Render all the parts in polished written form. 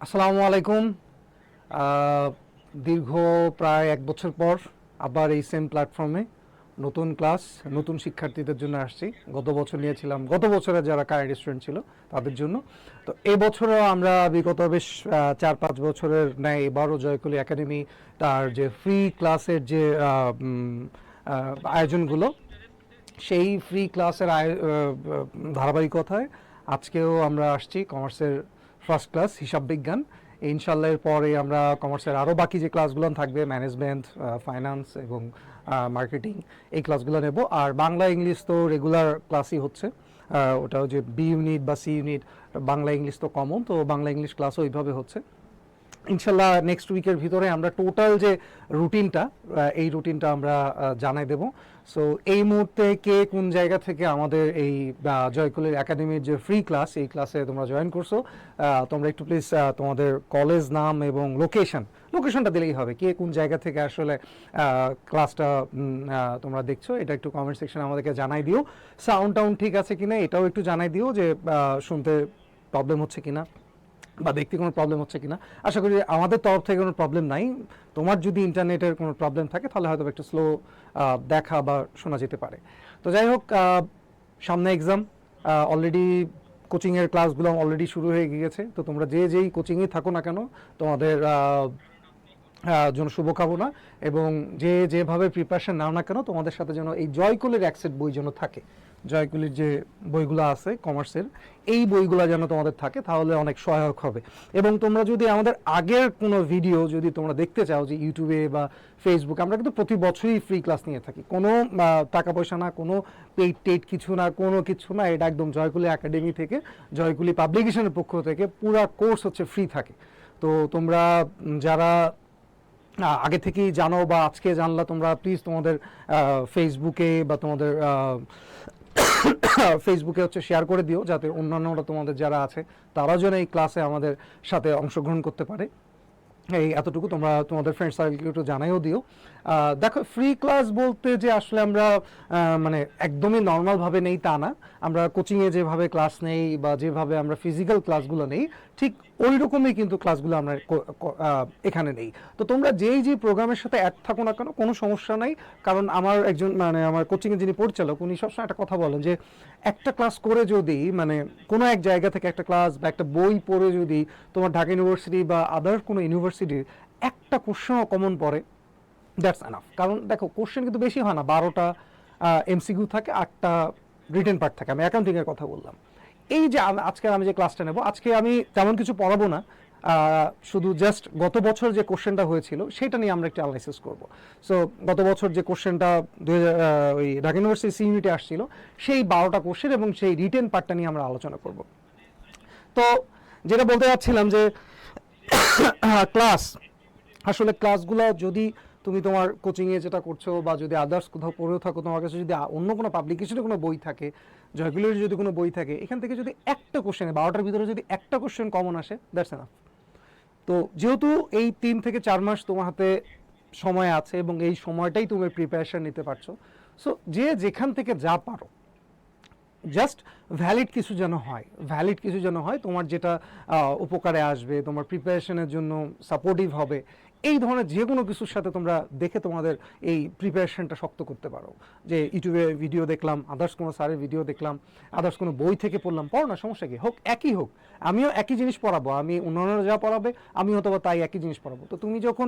আসসালামু আলাইকুম। আহ, দীর্ঘ প্রায় 1 বছর পর আবার এই সেম প্ল্যাটফর্মে নতুন ক্লাস, নতুন শিক্ষার্থীদের জন্য আসছি। গত বছর নিয়েছিলাম, গত বছরে যারা কারেন্ট স্টুডেন্ট ছিল তাদের জন্য। তো এই বছরও আমরা বিগত বেশ 4-5 বছরের ন্যায় এবারও জয়কলি একাডেমি তার যে ফ্রি ক্লাসের যে আয়োজনগুলো, সেই ফ্রি ক্লাসের ধারাবাহিকতায় আজকেও আমরা আসছি কমার্সের ফার্স্ট ক্লাস হিসাব বিজ্ঞান। ইনশাল্লাহ এর পরে আমরা কমার্সের আরও বাকি যে ক্লাসগুলো থাকবে, ম্যানেজমেন্ট, ফাইন্যান্স এবং মার্কেটিং, এই ক্লাসগুলো নেব। আর বাংলা ইংলিশ তো রেগুলার ক্লাসই হচ্ছে, ওটাও যে বি ইউনিট বা সি ইউনিট, বাংলা ইংলিশ তো কমন, তো বাংলা ইংলিশ ক্লাসও ওইভাবে হচ্ছে। ইনশাল্লাহ নেক্সট উইকের ভিতরে আমরা টোটাল যে রুটিনটা, এই রুটিনটা আমরা জানাই দেব। সো এই মুহূর্তে কে কোন জায়গা থেকে আমাদের এই জয়কুলের একাডেমির যে ফ্রি ক্লাস, এই ক্লাসে তোমরা জয়েন করছো, তোমরা একটু প্লিজ তোমাদের কলেজ নাম এবং লোকেশনটা দিলেই হবে। কে কোন জায়গা থেকে আসলে ক্লাসটা তোমরা দেখছো, এটা একটু কমেন্ট সেকশনে আমাদেরকে জানাই দিও। সাউন্ড টাউন্ড ঠিক আছে কিনা এটাও একটু জানাই দিও, যে শুনতে প্রবলেম হচ্ছে কিনা বা দেখতে কোনো প্রবলেম হচ্ছে কিনা। আশা করি আমাদের তরফ থেকে কোনো প্রবলেম নাই। তোমার যদি ইন্টারনেটের কোনো প্রবলেম থাকে তাহলে হয়তো একটু স্লো দেখা বা শোনা যেতে পারে। তো যাই হোক, সামনে এক্সাম, অলরেডি কোচিংয়ের ক্লাসগুলো অলরেডি শুরু হয়ে গিয়েছে। তো তোমরা যেই কোচিংয়ে থাকো না কেন, তোমাদের জন্য শুভকামনা। এবং যেভাবে প্রিপারেশন নাও না কেন, তোমাদের সাথে যেন এই জয়কুলের অ্যাক্সেট বই যেন থাকে। জয়কুলির যে বইগুলো আছে কমার্সের, এই বইগুলো যেন তোমাদের থাকে, তাহলে অনেক সহায়ক হবে। এবং তোমরা যদি আমাদের আগের কোনো ভিডিও যদি তোমরা দেখতে চাও, যে ইউটিউবে বা ফেসবুকে, আমরা কিন্তু প্রতি বছরই ফ্রি ক্লাস নিয়ে থাকি। কোনো টাকা পয়সা না, কোনো পেইড কিছু না, কোনো কিছু না। এটা একদম জয়কুলি একাডেমি থেকে, জয়কুলি পাবলিকেশনের পক্ষ থেকে পুরা কোর্স হচ্ছে ফ্রি থাকে। তো তোমরা যারা আগে থেকেই জানো বা আজকে জানলা, তোমরা প্লিজ তোমাদের ফেসবুকে বা তোমাদের ফেসবুকে হচ্ছে শেয়ার করে দিও, যাতে অন্যান্যরা তোমাদের যারা আছে তারাও যেন এই ক্লাসে আমাদের সাথে অংশগ্রহণ করতে পারে। এই এতটুকু তোমরা তোমাদের ফ্রেন্ড সার্কেলকে একটু জানাইও দিও। দেখো, ফ্রি ক্লাস বলতে যে আসলে আমরা মানে একদমই নর্মালভাবে নেই তা না। আমরা কোচিংয়ে যেভাবে ক্লাস নেই বা যেভাবে আমরা ফিজিক্যাল ক্লাসগুলো নেই, ঠিক ওই রকমই কিন্তু ক্লাসগুলো আমরা এখানে নেই। তো তোমরা যেই প্রোগ্রামের সাথে অ্যাড থাকো না কেন, কোনো সমস্যা নাই। কারণ আমার একজন, মানে আমার কোচিংয়ে যিনি পরিচালক, উনি সবসময় একটা কথা বলেন যে একটা ক্লাস করে যদি, মানে কোনো এক জায়গা থেকে একটা ক্লাস বা একটা বই পড়ে যদি তোমার ঢাকা ইউনিভার্সিটি বা আদার কোনো ইউনিভার্সিটির একটা কোশ্চেনও কমন পড়ে, দ্যাটস এনাফ। কারণ দেখো, কোশ্চেন কিন্তু বেশি হয় না, 12টা এমসিকিউ থাকে, 8টা রিটেন পার্ট থাকে। আমি অ্যাকাউন্টিংয়ের কথা বললাম। এই যে আজকে আমি যে ক্লাসটা নেব, আজকে আমি তেমন কিছু পড়াবো না, শুধু জাস্ট গত বছর যে কোশ্চেনটা হয়েছিল সেটা নিয়ে আমরা একটু অ্যানালাইসিস করব। সো গত বছর যে কোশ্চেনটা ওই ঢাকা ইউনিভার্সিটি সি ইউনিটে আসছিল, সেই 12টা কোশ্চেন এবং সেই রিটেন পার্টটা নিয়ে আমরা আলোচনা করব। তো যেটা বলতে যাচ্ছিলাম যে ক্লাস, আসলে ক্লাসগুলো যদি তুমি তোমার কোচিংয়ে যেটা করছো বা যদি আদার্স কোথাও পড়েও থাকো, তোমার কাছে যদি অন্য কোনো পাবলিকেশনে কোনো বই থাকে, জয়গুলির যদি কোনো বই থাকে, এখান থেকে যদি একটা কোশ্চেনে 12টার ভিতরে যদি একটা কোশ্চেন কমন আসে, দ্যাটস এনাফ। তো যেহেতু এই 3 থেকে 4 মাস তোমার হাতে সময় আছে এবং এই সময়টাই তুমি প্রিপারেশন নিতে পারছো, সো যে যেখান থেকে যা পারো, জাস্ট ভ্যালিড কিছু যেন হয়, ভ্যালিড কিছু যেন হয়, তোমার যেটা উপকারে আসবে, তোমার প্রিপারেশনের জন্য সাপোর্টিভ হবে, এই ধরনের যে কোনো কিছুর সাথে তোমরা দেখে তোমাদের এই প্রিপারেশনটা শক্ত করতে পারো। যে ইউটিউবে ভিডিও দেখলাম, আদার্স কোনো স্যারের ভিডিও দেখলাম, আদার্স কোনো বই থেকে পড়লাম, পড়ো না, সমস্যা কি, হোক একই হোক। আমিও একই জিনিস পড়াবো, আমি অন্যান্যরা যা পড়াবে আমি হয়তো তাই একই জিনিস পড়াবো। তো তুমি যখন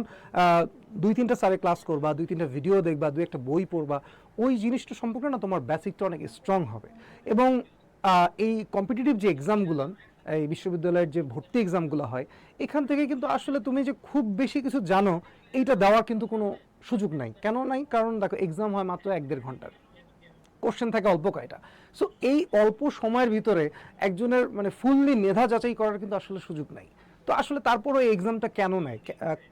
2-3টা স্যারের ক্লাস করবা, 2-3টা ভিডিও দেখবা, 2-একটা বই পড়বা, ওই জিনিসটা সম্পর্কে না তোমার বেসিকটা অনেক স্ট্রং হবে। এবং এই কম্পিটিটিভ যে এক্সামগুলো, এই বিশ্ববিদ্যালয়ের যে ভর্তি এক্সামগুলো হয়, এখান থেকে কিন্তু আসলে তুমি যে খুব বেশি কিছু জানো এইটা দেওয়ার কিন্তু কোনো সুযোগ নাই। কেন নাই? কারণ দেখো, এক্সাম হয় মাত্র 1-1.5 ঘন্টার, কোশ্চেন থাকে অল্প কয়টা। সো এই অল্প সময়ের ভিতরে একজনের মানে ফুললি মেধা যাচাই করার কিন্তু আসলে সুযোগ নাই। তো আসলে তারপরও এই এক্সামটা কেন নেয়,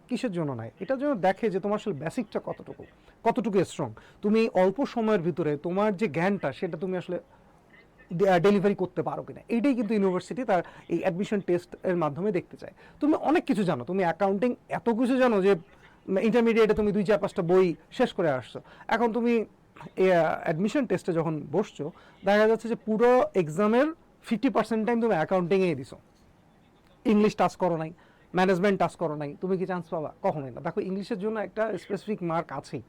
কিসের জন্য নেয়? এটার জন্য দেখে যে তোমার আসলে বেসিকটা কতটুকু স্ট্রং, তুমি অল্প সময়ের ভিতরে তোমার যে জ্ঞানটা সেটা তুমি আসলে ডেলিভারি করতে পারো কিনা, এইটাই কিন্তু ইউনিভার্সিটি তার এই অ্যাডমিশন টেস্ট এর মাধ্যমে দেখতে চায়। তুমি অনেক কিছু জানো, তুমি অ্যাকাউন্টিং এত কিছু জানো যে ইন্টারমিডিয়েটে তুমি 2-4-5টা বই শেষ করে আসছো। এখন তুমি অ্যাডমিশন টেস্টে যখন বসছো, দেখা যাচ্ছে যে পুরো এক্সামের 50% টাইম তুমি অ্যাকাউন্টিংয়েই দিছো, ইংলিশ টাচ করো নাই, ম্যানেজমেন্ট টাচ করো নাই, তুমি কি চান্স পাবা? কখনোই না। দেখো ইংলিশের জন্য একটা স্পেসিফিক মার্ক আছেই,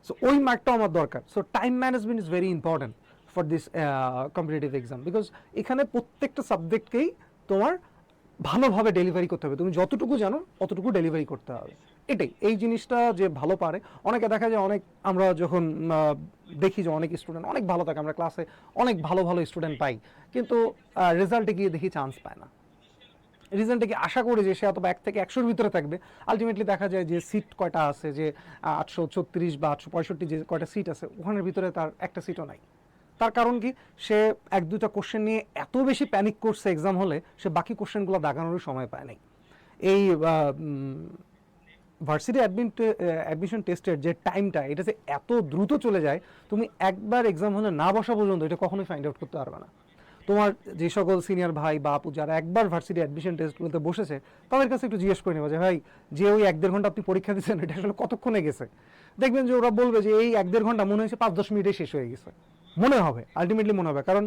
সো ওই মার্কটাও আমার দরকার। So time management is very important for this competitive exam, because এখানে প্রত্যেকটা সাবজেক্টকেই তোমার ভালোভাবে ডেলিভারি করতে হবে, তুমি যতটুকু জানো অতটুকু ডেলিভারি করতে হবে। এটাই, এই জিনিসটা যে ভালো পারে, অনেকে দেখা যায় অনেক, আমরা যখন দেখি যে অনেক স্টুডেন্ট অনেক ভালো থাকে, আমরা ক্লাসে অনেক ভালো ভালো স্টুডেন্ট পাই, কিন্তু রেজাল্টে গিয়ে দেখি চান্স পায় না। রিজনটা কি, আশা করি যে সে অথবা 1 থেকে 100-র ভিতরে থাকবে, আলটিমেটলি দেখা যায় যে সিট কয়টা আছে, যে 836 বা 865 যে কয়টা সিট আছে, ওখানের ভিতরে তার একটা সিটও নাই। তার কারণ কি, সে 1-2টা কোশ্চেন নিয়ে এত বেশি প্যানিক করছে এক্সাম হলে, সে বাকি কোশ্চেনগুলো দাগানোর সময় পায় নাই। এই ভার্সিটি অ্যাডমিশন টেস্টের যে টাইমটা, এটা যে এত দ্রুত চলে যায়, তুমি একবার এক্সাম হলে না বসা পর্যন্ত এটা কখনোই ফাইন্ড আউট করতে পারবে না। তোমার যে সকল সিনিয়র ভাই বা আপু যারা একবার ভার্সিটি অ্যাডমিশন টেস্টগুলোতে বসেছে, তাদের কাছে একটু জিজ্ঞেস করে নেবা যে ভাই, যে ওই 1-1.5 ঘন্টা আপনি পরীক্ষা দিচ্ছেন, এটা আসলে কতক্ষণে গেছে? দেখবেন যে ওরা বলবে যে এই 1-1.5 ঘন্টা মনে হয়েছে 5-10 মিনিটে শেষ হয়ে গেছে। মনে হবে, আলটিমেটলি মনে হবে, কারণ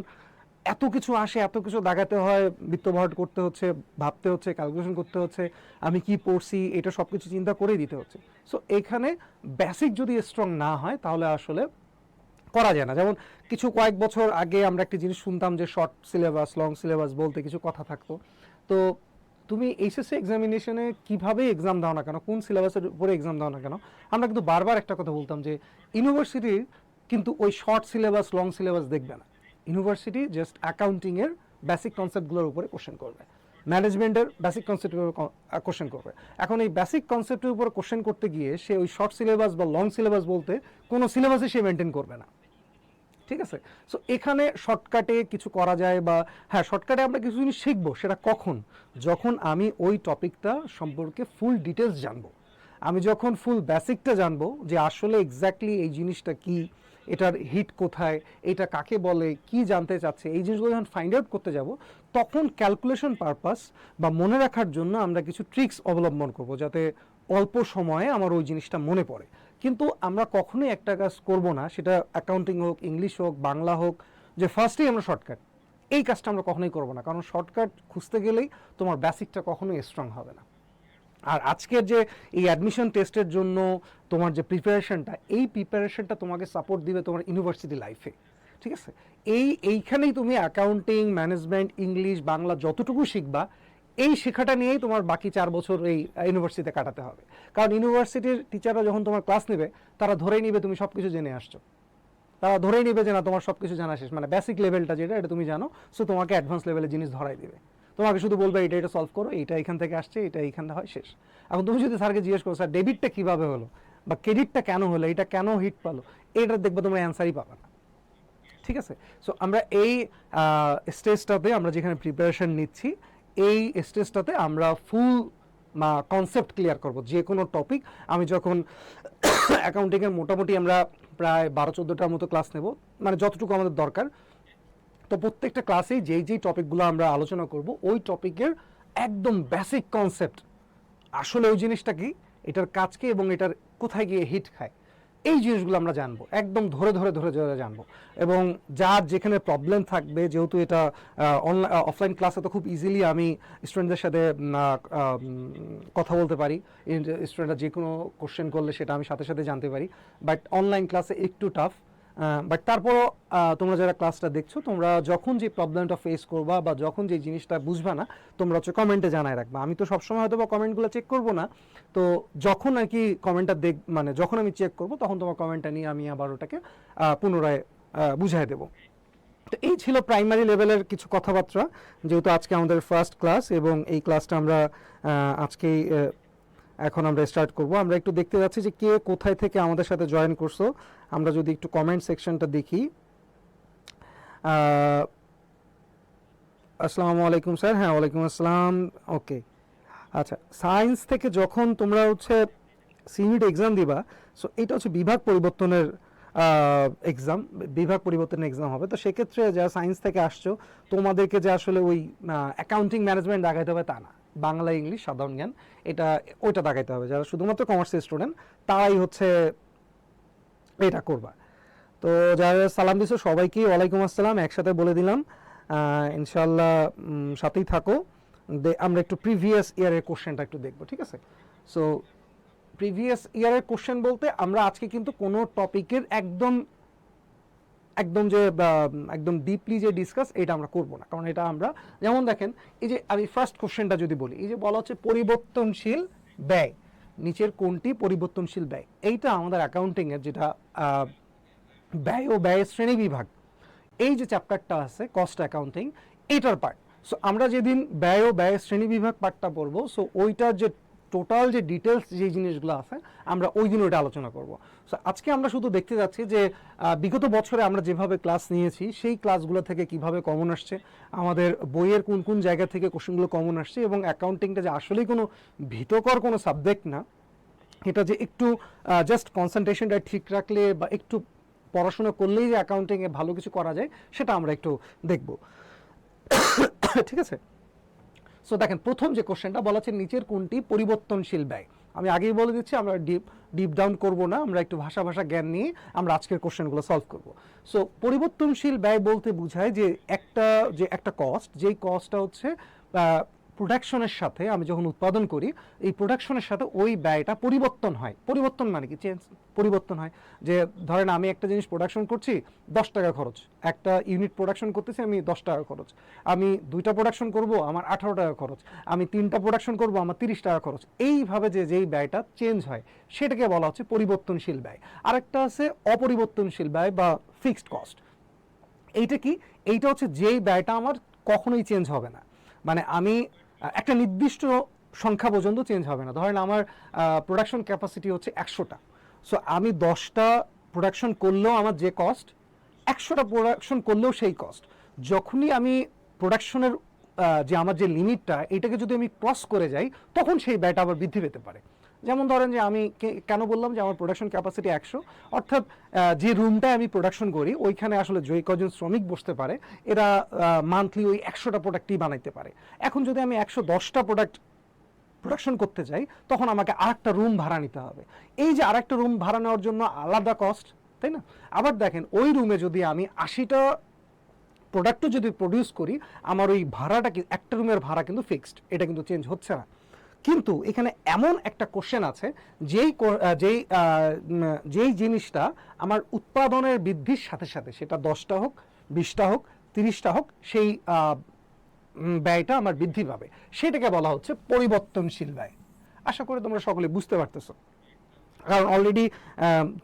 এত কিছু আসে, এত কিছু দাগাতে হয়, বৃত্তভট করতে হচ্ছে, ভাবতে হচ্ছে, ক্যালকুলেশন করতে হচ্ছে, আমি কি পড়ছি এটা সব কিছু চিন্তা করেই দিতে হচ্ছে। সো এখানে বেসিক যদি স্ট্রং না হয় তাহলে আসলে করা যায় না। যেমন কিছু কয়েক বছর আগে আমরা একটা জিনিস শুনতাম যে শর্ট সিলেবাস, লং সিলেবাস বলতে কিছু কথা থাকতো। তো তুমি এইচএসসি এক্সামিনেশনে কীভাবে এক্সাম দাও না কেন, কোন সিলেবাসের উপরে এক্সাম দাও না কেন, আমরা কিন্তু বারবার একটা কথা বলতাম যে ইউনিভার্সিটির কিন্তু ওই শর্ট সিলেবাস, লং সিলেবাস দেখবে না। ইউনিভার্সিটি জাস্ট অ্যাকাউন্টিংয়ের বেসিক কনসেপ্টগুলোর উপরে কোশ্চেন করবে, ম্যানেজমেন্টের বেসিক কনসেপ্টের উপর কোশ্চেন করবে। এখন এই বেসিক কনসেপ্টের উপর কোশ্চেন করতে গিয়ে সে ওই শর্ট সিলেবাস বা লং সিলেবাস বলতে কোনো সিলেবাসই সে মেনটেন করবে না। ঠিক আছে? সো এখানে শর্টকাটে কিছু করা যায়, বা হ্যাঁ, শর্টকাটে আমরা কিছু জিনিস শিখবো, সেটা কখন? যখন আমি ওই টপিকটা সম্পর্কে ফুল ডিটেলস জানবো। আমি যখন ফুল বেসিকটা জানবো যে আসলে এক্স্যাক্টলি এই জিনিসটা কি, এটার হিট কোথায়, এটা কাকে বলে, কি জানতে চাচ্ছে, এই জিনিসগুলো যখন ফাইন্ড আউট করতে যাব, তখন ক্যালকুলেশন পারপাস বা মনে রাখার জন্য আমরা কিছু ট্রিক্স অবলম্বন করব, যাতে অল্প সময়ে আমার ওই জিনিসটা মনে পড়ে। কিন্তু আমরা কখনোই একটা কাজ করব না, সেটা অ্যাকাউন্টিং হোক, ইংলিশ হোক, বাংলা হোক, যে ফার্স্টেই আমরা শর্টকাট, এই কাজটা আমরা কখনোই করব না, কারণ শর্টকাট খুঁজতে গেলেই তোমার বেসিকটা কখনোই স্ট্রং হবে না। আর আজকের যে এই অ্যাডমিশন টেস্টের জন্য তোমার যে প্রিপারেশনটা, এই প্রিপারেশনটা তোমাকে সাপোর্ট দিবে তোমার ইউনিভার্সিটি লাইফে। ঠিক আছে? এইখানেই তুমি অ্যাকাউন্টিং, ম্যানেজমেন্ট, ইংলিশ, বাংলা যতটুকু শিখবা, এই শেখাটা নিয়েই তোমার বাকি 4 বছর এই ইউনিভার্সিটিতে কাটাতে হবে। কারণ ইউনিভার্সিটির টিচাররা যখন তোমার ক্লাস নেবে, তারা ধরেই নিবে তুমি সব কিছু জেনে আসছো, তারা ধরেই নিবে যে না, তোমার সব কিছু জানা শেষ, মানে বেসিক লেভেলটা যেটা, এটা তুমি জানো, সো তোমাকে অ্যাডভান্স লেভেলের জিনিস ধরাই দিবে। তোমাকে শুধু বলবে এটা এটা সলভ করো, এইটা এখান থেকে আসছে, এটা এইখানটা হয়, শেষ। এখন তুমি যদি স্যারকে জিজ্ঞেস করো স্যার ডেবিটটা কীভাবে হলো বা ক্রেডিটটা কেন হলো, এটা কেন হিট পালো, এটা দেখবে তোমরা অ্যান্সারই পাবে না। ঠিক আছে? সো আমরা এই স্টেজটাতে, আমরা যেখানে প্রিপারেশন নিচ্ছি, এই স্টেজটাতে আমরা ফুল কনসেপ্ট ক্লিয়ার করব যে কোনো টপিক। আমি যখন অ্যাকাউন্টিংয়ের মোটামুটি আমরা প্রায় 12-14টার মতো ক্লাস নেব, মানে যতটুকু আমাদের দরকার, তো প্রত্যেকটা ক্লাসেই যেই টপিকগুলো আমরা আলোচনা করব, ওই টপিকের একদম বেসিক কনসেপ্ট, আসলে ওই জিনিসটা কি, এটার কাজ কি, এবং এটার কোথায় গিয়ে হিট খায়, এই জিনিসগুলো আমরা জানবো, একদম ধরে ধরে ধরে ধরে জানবো। এবং যার যেখানে প্রবলেম থাকবে, যেহেতু এটা অনলাইন অফলাইন ক্লাসে তো খুব ইজিলি আমি স্টুডেন্টদের সাথে কথা বলতে পারি, স্টুডেন্টরা যে কোনো কোশ্চেন করলে সেটা আমি সাথে সাথে জানতে পারি, বাট অনলাইন ক্লাসে একটু টাফ। বাট তারপরও তোমরা যারা ক্লাসটা দেখছো, তোমরা যখন যে প্রবলেমটা ফেস করবা বা যখন যে জিনিসটা বুঝবা না, তোমরা হচ্ছে কমেন্টে জানায় রাখবা। আমি তো সবসময় হয়তো বা কমেন্টগুলো চেক করবো না, তো যখন আর কি কমেন্টটা মানে যখন আমি চেক করবো, তখন তোমার কমেন্টটা নিয়ে আমি আবার ওটাকে পুনরায় বুঝাই দেবো। তো এই ছিল প্রাইমারি লেভেলের কিছু কথাবার্তা, যেহেতু আজকে আমাদের ফার্স্ট ক্লাস, এবং এই ক্লাসটা আমরা আজকেই এখন আমরা স্টার্ট করব। আমরা একটু দেখতে যাচ্ছি যে কে কোথায় থেকে আমাদের সাথে জয়েন করছো। আমরা যদি একটু কমেন্ট সেকশনটা দেখি। আসসালামু আলাইকুম স্যার। হ্যাঁ, ওয়ালাইকুম আসসালাম। ওকে, আচ্ছা, সায়েন্স থেকে যখন তোমরা হচ্ছে সিইউটি এক্সাম দিবা, সো এটা হচ্ছে বিভাগ পরিবর্তনের এক্সাম, বিভাগ পরিবর্তনের এক্সাম হবে। তো সেক্ষেত্রে যারা সায়েন্স থেকে আসছো, তোমাদেরকে যে আসলে ওই অ্যাকাউন্টিং, ম্যানেজমেন্ট দেখাইতে হবে তা না, বাংলা, ইংলিশ, সাধারণ জ্ঞান, এটা ওইটা দেখাইতে হবে। যারা শুধুমাত্র কমার্সের স্টুডেন্ট, তারাই হচ্ছে এটা করবা। তো যারা সালাম দিছো সবাইকে ওয়ালাইকুম আসসালাম একসাথে বলে দিলাম। ইনশাল্লাহ সাথেই থাকো। আমরা একটু প্রিভিয়াস ইয়ারের কোশ্চেনটা একটু দেখবো, ঠিক আছে? সো প্রিভিয়াস ইয়ারের কোশ্চেন বলতে আমরা আজকে কিন্তু কোনো টপিকের একদম একদম যে একদম ডিপলি যে ডিসকাস এটা আমরা করব না, কারণ এটা আমরা যেমন দেখেন এই যে আমি ফার্স্ট কোশ্চেনটা যদি বলি, এই যে বলা হচ্ছে পরিবর্তনশীল ব্যয়, নিচের কোনটি পরিবর্তনশীল ব্যয়? এইটা আমাদের অ্যাকাউন্টিং এর যেটা ব্যয় ও ব্যয়ের শ্রেণী বিভাগ, এই যে চ্যাপ্টারটা আছে কস্ট অ্যাকাউন্টিং, এইটার পার্ট। সো আমরা যেদিন ব্যয় ও ব্যয়ের শ্রেণী বিভাগ পার্টটা পড়বো, সো ওইটার যে টোটাল যে ডিটেলস যে জিনিসগুলো আছে আমরা ওই দিন ওইটা আলোচনা করব। সো আজকে আমরা শুধু দেখতে যাচ্ছি যে বিগত বছরে আমরা যেভাবে ক্লাস নিয়েছি সেই ক্লাসগুলো থেকে কিভাবে কমন আসছে, আমাদের বইয়ের কোন কোন জায়গা থেকে কোশ্চেনগুলো কমন আসছে, এবং অ্যাকাউন্টিংটা যে আসলেই কোনো ভীতকর কোনো সাবজেক্ট না, এটা যে একটু জাস্ট কনসেন্ট্রেশনটা ঠিক রাখলে বা একটু পড়াশোনা করলেই যে অ্যাকাউন্টিংয়ে ভালো কিছু করা যায় সেটা আমরা একটু দেখব, ঠিক আছে? সো দেখেন প্রথম যে কোশ্চেনটা বলা আছে নিচের কোনটি পরিবর্তনশীল ব্যয়। আমি আগেই বলে দিচ্ছি আমরা ডিপ ডাউন করব না, আমরা একটু ভাষা জ্ঞান নিয়ে আমরা আজকের কোশ্চেনগুলো সলভ করব। সো পরিবর্তনশীল ব্যয় বলতে বোঝায় যে একটা কস্ট, যেই কস্টটা হচ্ছে প্রোডাকশনের সাথে, আমি যখন উৎপাদন করি এই প্রোডাকশনের সাথে ওই ব্যয়টা পরিবর্তন হয়। পরিবর্তন মানে কি? চেঞ্জ, পরিবর্তন হয়। যে ধরেন আমি একটা জিনিস প্রোডাকশন করছি 10 টাকা খরচ, একটা ইউনিট প্রোডাকশন করতেছি আমি 10 টাকা খরচ, আমি 2টা প্রোডাকশন করব আমার 18 টাকা খরচ, আমি 3টা প্রোডাকশন করব আমার 30 টাকা খরচ। এইভাবে যেই ব্যয়টা চেঞ্জ হয় সেটাকে বলা হচ্ছে পরিবর্তনশীল ব্যয়। আরেকটা আছে অপরিবর্তনশীল ব্যয় বা ফিক্সড কস্ট। এইটা কি? এইটা হচ্ছে যেই ব্যয়টা আমার কখনোই চেঞ্জ হবে না, মানে আমি একটা নির্দিষ্ট সংখ্যা পর্যন্ত চেঞ্জ হবে না। ধরেন আমার প্রোডাকশন ক্যাপাসিটি হচ্ছে 100টা, সো আমি 10টা প্রোডাকশন করলেও আমার যে কস্ট, 100টা প্রোডাকশন করলেও সেই কস্ট। যখনই আমি প্রোডাকশনের যে আমার যে লিমিটটা এটাকে যদি আমি ক্রস করে যাই তখন সেই ব্যয়টা আবার বৃদ্ধি পেতে পারে। যেমন ধরেন যে আমি কেন বললাম যে আমার প্রোডাকশন ক্যাপাসিটি 100, অর্থাৎ যে রুমটায় আমি প্রোডাকশন করি ওইখানে আসলে যে কজন শ্রমিক বসতে পারে এরা মান্থলি ওই 100টা প্রোডাক্টই বানাইতে পারে। এখন যদি আমি 110টা প্রোডাকশন করতে চাই তখন আমাকে আরেকটা রুম ভাড়া নিতে হবে। এই যে আরেকটা রুম ভাড়া নেওয়ার জন্য আলাদা কস্ট, তাই না? আবার দেখেন ওই রুমে যদি আমি 80টা প্রোডাক্টও যদি প্রডিউস করি আমার ওই ভাড়াটা কি, একটা রুমের ভাড়া কিন্তু ফিক্সড, এটা কিন্তু চেঞ্জ হচ্ছে না। কিন্তু এখানে এমন একটা কোশ্চেন আছে যেই জিনিসটা আমার উৎপাদনের বৃদ্ধির সাথে সাথে, সেটা 10টা হোক 20টা হোক 30টা হোক, সেই ব্যয়টা আমার বৃদ্ধি পাবে, সেটাকে বলা হচ্ছে পরিবর্তনশীল ব্যয়। আশা করি তোমরা সকলে বুঝতে পারতেছো, কারণ অলরেডি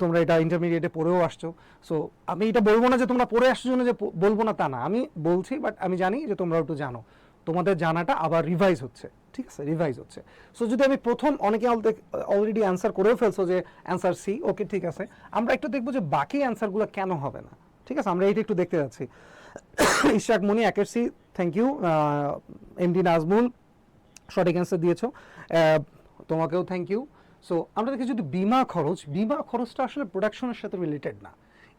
তোমরা এটা ইন্টারমিডিয়েটে পড়েও আসছো। সো আমি এটা বলবো না যে তোমরা পড়ে আসছো জন্য যে বলবো না তা না, আমি বলছি, বাট আমি জানি যে তোমরা একটু জানো, তোমাদের জানাটা আবার রিভাইজ হচ্ছে, ঠিক আছে? রিভাইজ হচ্ছে। সো যদি আমি প্রথম, অনেকে অলরেডি অ্যান্সার করেও ফেলছো যে অ্যান্সার সি, ওকে ঠিক আছে, আমরা একটু দেখবো যে বাকি অ্যান্সারগুলো কেন হবে না, ঠিক আছে? আমরা এইটা একটু দেখতে যাচ্ছি। ইশরাক মনি একের সি, থ্যাংক ইউ। এমডি নাজমুল সঠিক অ্যান্সার দিয়েছো, তোমাকেও থ্যাংক ইউ। সো আমরা দেখি যদি বিমা খরচটা আসলে প্রোডাকশনের সাথে রিলেটেড না,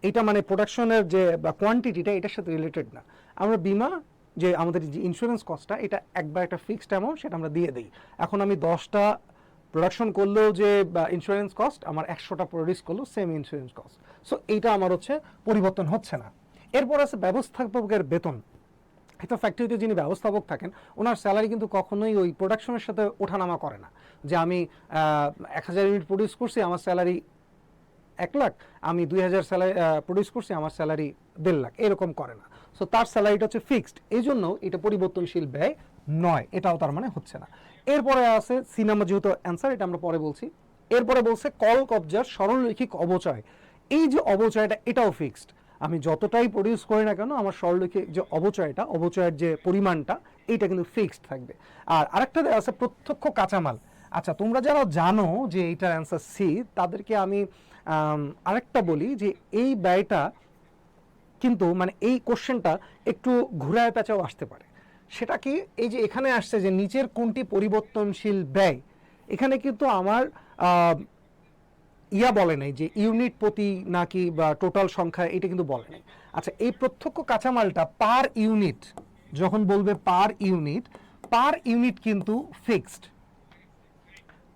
এটা মানে প্রোডাকশনের যে কোয়ান্টিটিটা এটার সাথে রিলেটেড না। আমরা বিমা, যে আমাদের যে ইন্স্যুরেন্স কস্টটা, এটা একবার একটা ফিক্সড অ্যামাউন্ট, সেটা আমরা দিয়ে দিই। এখন আমি 10টা প্রোডাকশন করলেও যে ইন্স্যুরেন্স কস্ট, আমার 100টা প্রডিউস করলেও সেম ইন্স্যুরেন্স কস্ট। সো এইটা আমার হচ্ছে পরিবর্তন হচ্ছে না। এরপর আছে ব্যবস্থাপকের বেতন। একটা ফ্যাক্টরিতে যিনি ব্যবস্থাপক থাকেন ওনার স্যালারি কিন্তু কখনোই ওই প্রোডাকশনের সাথে ওঠানামা করে না, যে আমি 1000 ইউনিট প্রডিউস করছি আমার স্যালারি 1 লাখ, আমি 2000 স্যালারি প্রডিউস করছি আমার স্যালারি 1.5 লাখ, এরকম করে না। সো তার স্যালারিটা হচ্ছে ফিক্সড, এই জন্য এটা পরিবর্তনশীল ব্যয় নয়, এটাও তার মানে হচ্ছে না। এরপরে আছে সিনেমা, যেহেতু অ্যান্সার এটা আমরা পরে বলছি। এরপরে বলছে কল কবজার সরলরৈখিক অবচয়। এই যে অবচয়টা এটাও ফিক্সড, আমি যতটাই প্রডিউস করি না কেন আমার সরলরৈখিক যে অবচয়ের যে পরিমাণটা এইটা কিন্তু ফিক্সড থাকবে। আর আরেকটা আছে প্রত্যক্ষ কাঁচামাল। আচ্ছা, তোমরা যারা জানো যে এইটার অ্যান্সার সি, তাদেরকে আমি আরেকটা বলি যে এই ব্যয়টা কিন্তু মানে এই কোশ্চেনটা একটু ঘুরায় পেঁচাও আসতে পারে। সেটা কি? এই যে এখানে আসছে যে নিচের কোনটি পরিবর্তনশীল ব্যয়, এখানে কিন্তু আমার বলে নাই যে ইউনিট প্রতি নাকি বা টোটাল সংখ্যা, এটা কিন্তু বলে নাই। আচ্ছা, এই প্রত্যক্ষ কাঁচামালটা পার ইউনিট যখন বলবে, পার ইউনিট কিন্তু ফিক্সড।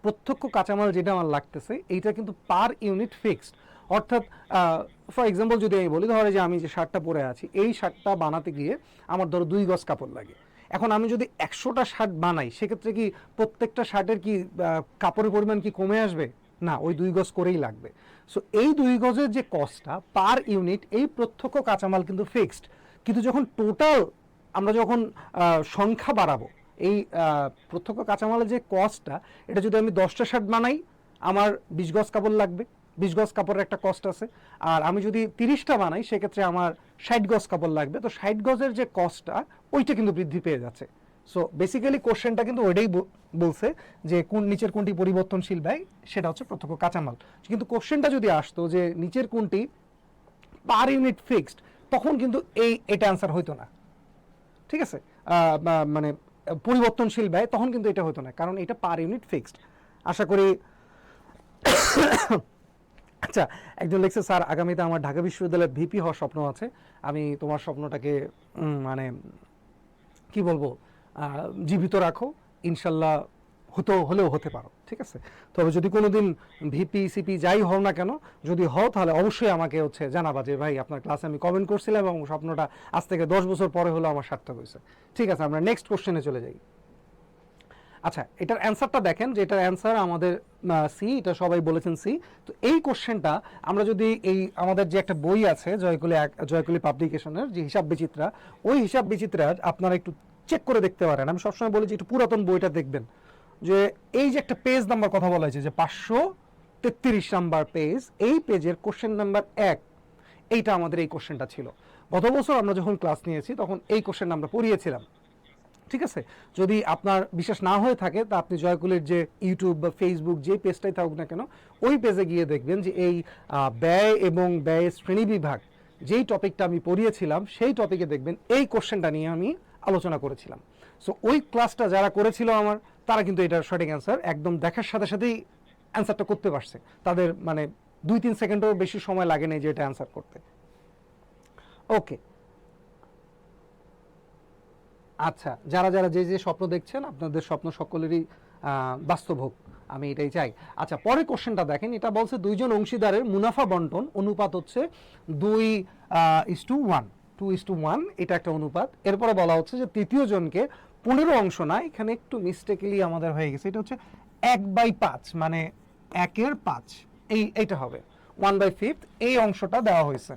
প্রত্যক্ষ কাঁচামাল যেটা আমার লাগতেছে এইটা কিন্তু পার ইউনিট ফিক্সড। অর্থাৎ ফর এক্সাম্পল যদি আমি বলি, ধরো যে আমি যে শার্টটা পরে আছি, এই শার্টটা বানাতে গিয়ে আমার ধরো 2 গজ কাপড় লাগে। এখন আমি যদি 100টা শার্ট বানাই সেক্ষেত্রে কি প্রত্যেকটা শার্টের কি কাপড়ের পরিমাণ কি কমে আসবে? না, ওই 2 গজ করেই লাগবে। সো এই 2 গজের যে কস্টটা পার ইউনিট, এই প্রত্যক্ষ কাঁচামাল কিন্তু ফিক্সড, কিন্তু যখন টোটাল আমরা যখন সংখ্যা বাড়াবো, এই প্রত্যক্ষ কাঁচামালের যে কস্টটা, এটা যদি আমি 10টা শার্ট বানাই আমার 20 গজ কাপড় লাগবে, 20 গজ কাপড়ের একটা কস্ট আছে। আর আমি যদি 30টা বানাই সেক্ষেত্রে আমার 60 গজ কাপড় লাগবে। তো 60 গজের যে কস্টটা ওইটা কিন্তু বৃদ্ধি পেয়ে যাচ্ছে। সো বেসিক্যালি কোশ্চেনটা কিন্তু ওইটাই বলছে যে কোন নিচের কোনটি পরিবর্তনশীল ব্যয়, সেটা হচ্ছে প্রত্যক্ষ কাঁচামাল। কিন্তু কোশ্চেনটা যদি আসতো যে নিচের কোনটি পার ইউনিট ফিক্সড, তখন কিন্তু এটা অ্যান্সার হইতো না, ঠিক আছে? মানে পরিবর্তনশীল ব্যয়, তখন কিন্তু এটা হতো না, কারণ এটা পার ইউনিট ফিক্সড। আশা করি। আচ্ছা, একজন লিখছে, স্যার আগামীতে আমার ঢাকা বিশ্ববিদ্যালয়ের ভিপি হওয়ার স্বপ্ন আছে। আমি তোমার স্বপ্নটাকে মানে কি বলবো, জীবিত রাখো, ইনশাল্লাহ হলেও হতে পারো, ঠিক আছে? তবে যদি কোনোদিন ভিপি সিপি যাই হও না কেন, যদি হও তাহলে অবশ্যই আমাকে হচ্ছে জানাবা যে ভাই আপনার ক্লাসে আমি কমেন্ট করছিলাম এবং স্বপ্নটা আজ থেকে 10 বছর পরে হলো আমার সার্থক হয়েছে। ঠিক আছে, আমরা নেক্সট কোশ্চেনে চলে যাই। আচ্ছা, এটার অ্যান্সারটা দেখেন, যে এটার অ্যান্সার আমাদের সি, এটা সবাই বলেছেন সি। তো এই কোশ্চেনটা আমরা যদি এই আমাদের যে একটা বই আছে জয়কুলি পাবলিকেশনের যে হিসাব বিচিত্রা, ওই হিসাব বিচিত্রার আপনারা একটু চেক করে দেখতে পারেন। আমি সবসময় বলি যে একটু পুরাতন বইটা দেখবেন, যে এই যে একটা পেজ নাম্বার কথা বলা হয়েছে যে 533 নাম্বার পেজ, এই পেজের কোশ্চেন নাম্বার 1, এইটা আমাদের এই কোশ্চেনটা ছিল। গত বছর আমরা যখন ক্লাস নিয়েছি তখন এই কোশ্চেন আমরা পড়িয়েছিলাম, ঠিক আছে? যদি আপনার বিশ্বাস না হয়ে থাকে তা আপনি জয়কুলের যে ইউটিউব বা ফেসবুক যে পেজটাই থাকুক না কেন, ওই পেজে গিয়ে দেখবেন যে এই ব্যয় এবং ব্যয়ের শ্রেণী বিভাগ যেই টপিকটা আমি পড়িয়েছিলাম, সেই টপিকে দেখবেন এই কোশ্চেনটা নিয়ে আমি আলোচনা করেছিলাম। সো ওই ক্লাসটা যারা করেছিল আমার, তারা কিন্তু এটার সঠিক অ্যান্সার একদম দেখার সাথে সাথেই অ্যান্সারটা করতে পারছে। তাদের মানে 2-3 সেকেন্ডেরও বেশি সময় লাগে না যে এটা অ্যান্সার করতে। ওকে, আচ্ছা, যারা যারা যে যে স্বপ্ন দেখছেন, আপনাদের স্বপ্ন সকলেরই বাস্তব হোক, আমি এটাই চাই। আচ্ছা, পরে কোশ্চেনটা দেখেন, এটা বলছে 2 জন অংশীদারের মুনাফা বন্টন অনুপাত হচ্ছে 2:1, 2:1, এটা একটা অনুপাত। এরপরে বলা হচ্ছে যে তৃতীয় জনকে 15 অংশ না, এখানে একটু মিস্টেকলি আমাদের হয়ে গেছে, এটা হচ্ছে 1/5, মানে 1/5, এইটা হবে 1/5, এই অংশটা দেওয়া হয়েছে।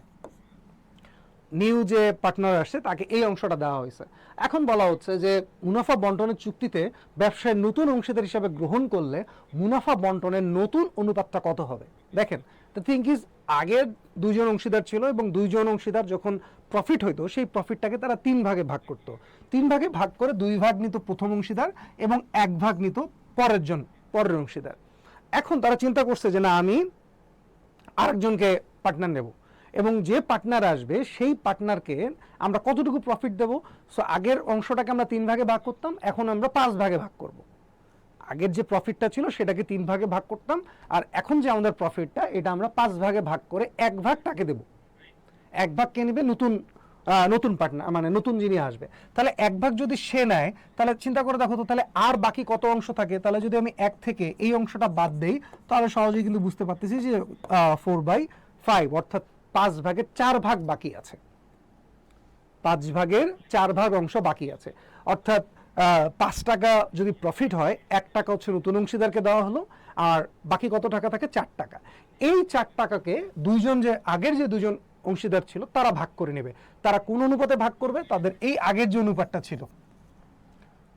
নিউ যে পার্টনার আসছে তাকে এই অংশটা দেওয়া হয়েছে। এখন বলা হচ্ছে যে মুনাফা বন্টনের চুক্তিতে ব্যবসায় নতুন অংশীদার হিসাবে গ্রহণ করলে মুনাফা বন্টনের নতুন অনুপাতটা কত হবে? দেখেন, দ্য থিঙ্ক ইজ, আগের 2 জন অংশীদার ছিল এবং 2 জন অংশীদার যখন প্রফিট হইতো সেই প্রফিটটাকে তারা 3 ভাগে ভাগ করত। 3 ভাগে ভাগ করে 2 ভাগ নিত প্রথম অংশীদার এবং 1 ভাগ নিত পরের অংশীদার। এখন তারা চিন্তা করছে যে না, আমি আরেকজনকে পার্টনার নেব এবং যে পার্টনার আসবে সেই পার্টনারকে আমরা কতটুকু প্রফিট দেব। সো আগের অংশটাকে আমরা 3 ভাগে ভাগ করতাম, এখন আমরা 5 ভাগে ভাগ করব। আগের যে প্রফিটটা ছিল সেটাকে 3 ভাগে ভাগ করতাম, আর এখন যে আমাদের প্রফিটটা, এটা আমরা 5 ভাগে ভাগ করে 1 ভাগ তাকে দেব। 1 ভাগ কে নেবে? নতুন পার্টনার, মানে নতুন যিনি আসবে। তাহলে 1 ভাগ যদি সে নেয়, তাহলে চিন্তা করে দেখো তো, তাহলে আর বাকি কত অংশ থাকে? তাহলে যদি আমি 1 থেকে এই অংশটা বাদ দেই, তাহলে সহজেই কিন্তু বুঝতে পারতেছি যে 4/5, অর্থাৎ 5 ভাগের 4 ভাগ বাকি আছে। 5 ভাগের 4 ভাগ অংশ বাকি আছে, অর্থাৎ 5 টাকা যদি প্রফিট হয়, 1 টাকা হচ্ছে নতুন অংশীদারকে দেওয়া হলো, আর বাকি কত টাকা থাকে? 4 টাকা। এই 4 টাকাকে আগের যে 2 জন অংশীদার ছিল তারা ভাগ করে নেবে। তারা কোন অনুপাতে ভাগ করবে? তাদের এই আগের যে অনুপাতটা ছিল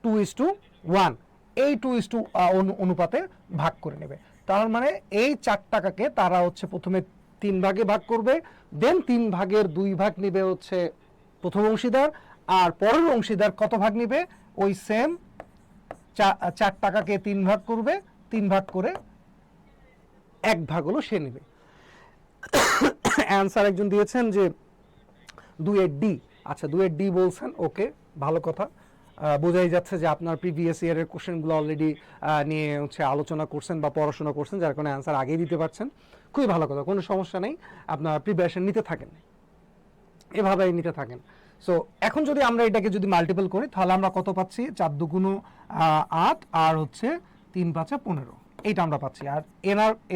2:1, এই 2:1 অনুপাতে ভাগ করে নেবে। তার মানে এই 4 টাকাকে তারা হচ্ছে প্রথমে 3 ভাগে ভাগ করবে, দেন 3 ভাগের 2 ভাগ নিবে হচ্ছে প্রথম অংশীদার, আর পরের অংশীদার কত ভাগ নিবে? ওই সেম 4 টাকাকে 3 ভাগ করবে, 3 ভাগ করে 1 ভাগ হলো সে নিবে। অ্যান্সার একজন দিয়েছেন যে 2-এর-D। আচ্ছা, 2-এর-D বলছেন, ওকে, ভালো কথা। বোঝাই যাচ্ছে যে আপনার প্রিভিয়াস ইয়ারের কোশ্চেনগুলো অলরেডি নিয়ে হচ্ছে আলোচনা করছেন বা পড়াশোনা করছেন, যার কারণে অ্যান্সার আগেই দিতে পারছেন। খুবই ভালো কথা, কোনো সমস্যা নেই, আপনার প্রিপারেশন নিতে থাকেন, এভাবেই নিতে থাকেন। সো এখন যদি আমরা এটাকে যদি মাল্টিপল করি, তাহলে আমরা কত পাচ্ছি? 4×2 = 8, আর হচ্ছে 3×5 = 15, এইটা আমরা পাচ্ছি। আর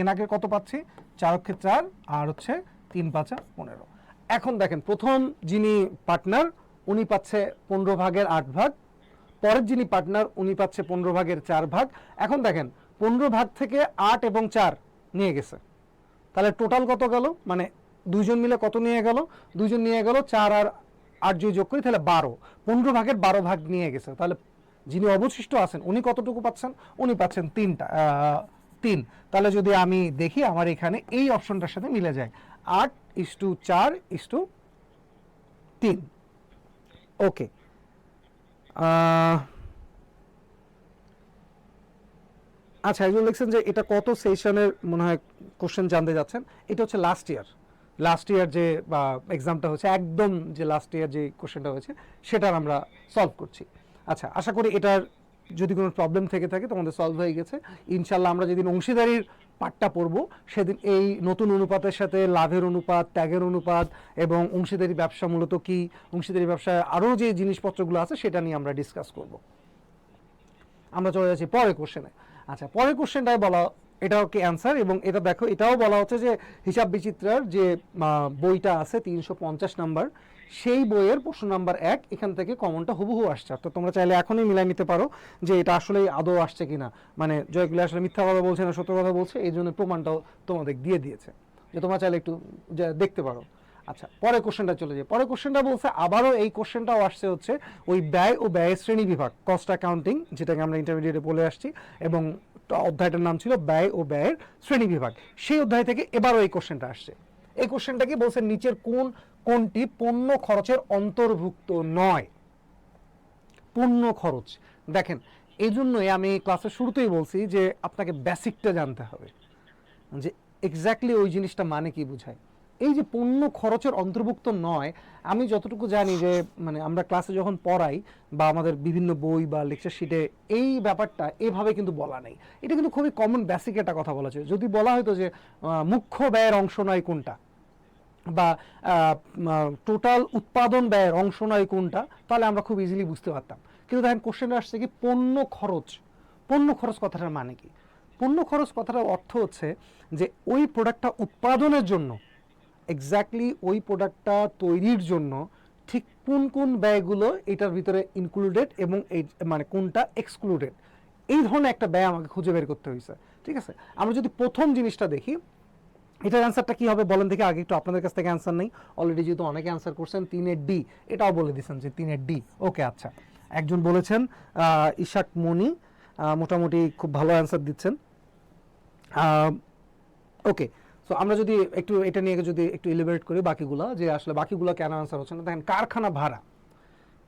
এনাকে কত পাচ্ছি? 4×4, আর হচ্ছে 3×5 = 15। এখন দেখেন, প্রথম যিনি পার্টনার উনি পাচ্ছে 15 ভাগের 8 ভাগ, পরের যিনি পার্টনার উনি পাচ্ছে 15/4 এখন দেখেন 15 থেকে 8 এবং 4 নিয়ে গেছে, তাহলে টোটাল কত গেল, মানে দুইজন মিলে কত নিয়ে গেল, দুইজন নিয়ে গেল 4 আর 8 যদি যোগ করি তাহলে 12, 15/12 নিয়ে গেছে। তাহলে যিনি অবশিষ্ট আছেন উনি কতটুকু পাচ্ছেন, উনি পাচ্ছেন 3। তাহলে যদি আমি দেখি আমার এখানে এই অপশনটার সাথে মিলে যায় 8:4:3। ওকে, আচ্ছা একজন লিখছেন যে এটা কত সেশনের মনে হয় কোশ্চেন জানতে যাচ্ছেন। এটা হচ্ছে লাস্ট ইয়ার যে এক্সামটা হচ্ছে, একদম যে লাস্ট ইয়ার যে কোশ্চেনটা হয়েছে সেটার আমরা সলভ করছি। আচ্ছা, আশা করি এটার যদি কোনো প্রবলেম থেকে থাকে তোমাদের সলভ হয়ে গেছে। ইনশাল্লাহ আমরা যেদিন অংশীদারির পার্টটা পড়ব সেদিন এই নতুন অনুপাতের সাথে লাভের অনুপাত, ত্যাগের অনুপাত এবং অংশীদারি ব্যবসা মূলত কি, অংশীদারি ব্যবসায় আরও যে জিনিসপত্রগুলো আছে সেটা নিয়ে আমরা ডিসকাস করব। আমরা চলে যাচ্ছি পরের কোশ্চেনে। আচ্ছা, পরের কোশ্চেনটাই বলা, এটাও কি অ্যান্সার, এবং এটা দেখো এটাও বলা হচ্ছে যে হিসাব বিচিত্রার যে বইটা আছে 350 নাম্বার, সেই বইয়ের প্রশ্ন নাম্বার 1 এখান থেকে কমনটা হুবহু আসছে। তো তোমরা চাইলে এখনই মিলাই নিতে পারো যে এটা আসলে আদৌ আসছে কিনা, মানে জয়গুলো আসলে মিথ্যা কথা বলছে না সত্য কথা বলছে, এই জন্য প্রমাণটাও তোমাদের দিয়ে দিয়েছে, যে তোমরা চাইলে একটু দেখতে পারো। আচ্ছা, পরের কোশ্চেনটা চলে যায়। পরের কোশ্চেনটা বলছে আবারও এই কোশ্চেনটাও আসছে হচ্ছে ওই ব্যয় ও ব্যয়ের শ্রেণী বিভাগ, কস্ট অ্যাকাউন্টিং, যেটাকে আমরা ইন্টারমিডিয়েটে বলে আসছি, এবং অধ্যায়টার নাম ছিল ব্যয় ও ব্যয়ের শ্রেণী বিভাগ। সেই অধ্যায় থেকে এবারও এই কোশ্চেনটা আসছে। এই কোশ্চেনটাকে বলছে নিচের কোনটি পণ্য খরচের অন্তর্ভুক্ত নয়। পণ্য খরচ, দেখেন এই জন্যই আমি ক্লাসের শুরুতেই বলছি যে আপনাকে বেসিকটা জানতে হবে, যে এক্স্যাক্টলি ওই জিনিসটা মানে কি বোঝায়। এই যে পণ্য খরচের অন্তর্ভুক্ত নয়, আমি যতটুকু জানি যে মানে আমরা ক্লাসে যখন পড়াই বা আমাদের বিভিন্ন বই বা লেকচার শিটে এই ব্যাপারটা এভাবে কিন্তু বলা নেই। এটা কিন্তু খুবই কমন বেসিক একটা কথা বলা হয়েছে। যদি বলা হতো যে মুখ্য ব্যয়ের অংশ নয় কোনটা, বা টোটাল উৎপাদন ব্যয়ের অংশ নয় কোনটা, তাহলে আমরা খুব ইজিলি বুঝতে পারতাম। কিন্তু দেখেন কোশ্চেনটা আসছে কি পণ্য খরচ। পণ্য খরচ কথাটার মানে কি? পণ্য খরচ কথাটার অর্থ হচ্ছে যে ওই প্রোডাক্টটা উৎপাদনের জন্য, এক্স্যাক্টলি ওই প্রোডাক্টটা তৈরির জন্য ঠিক কোন কোন ব্যয়গুলো এটার ভিতরে ইনক্লুডেড এবং এই মানে কোনটা এক্সক্লুডেড, এই ধরনের একটা ব্যয় আমাকে খুঁজে বের করতে হয়েছে। ঠিক আছে, আমরা যদি প্রথম জিনিসটা দেখি, এটার অ্যান্সারটা কি হবে বলেন দেখি আগে একটু, আপনাদের কাছ থেকে অ্যান্সার নেই, অলরেডি যেহেতু অনেকে অ্যান্সার করছেন 3-এর ডি, এটাও বলে দিচ্ছেন যে 3-এর ডি। ওকে, আচ্ছা, একজন বলেছেন ইশাক মনি, মোটামুটি খুব ভালো অ্যান্সার দিচ্ছেন। ওকে, সো আমরা যদি একটু এটা নিয়ে যদি একটু এলিভেট করি বাকিগুলো, যে আসলে বাকিগুলো কেন অ্যান্সার হচ্ছে না। দেখেন কারখানা ভাড়া,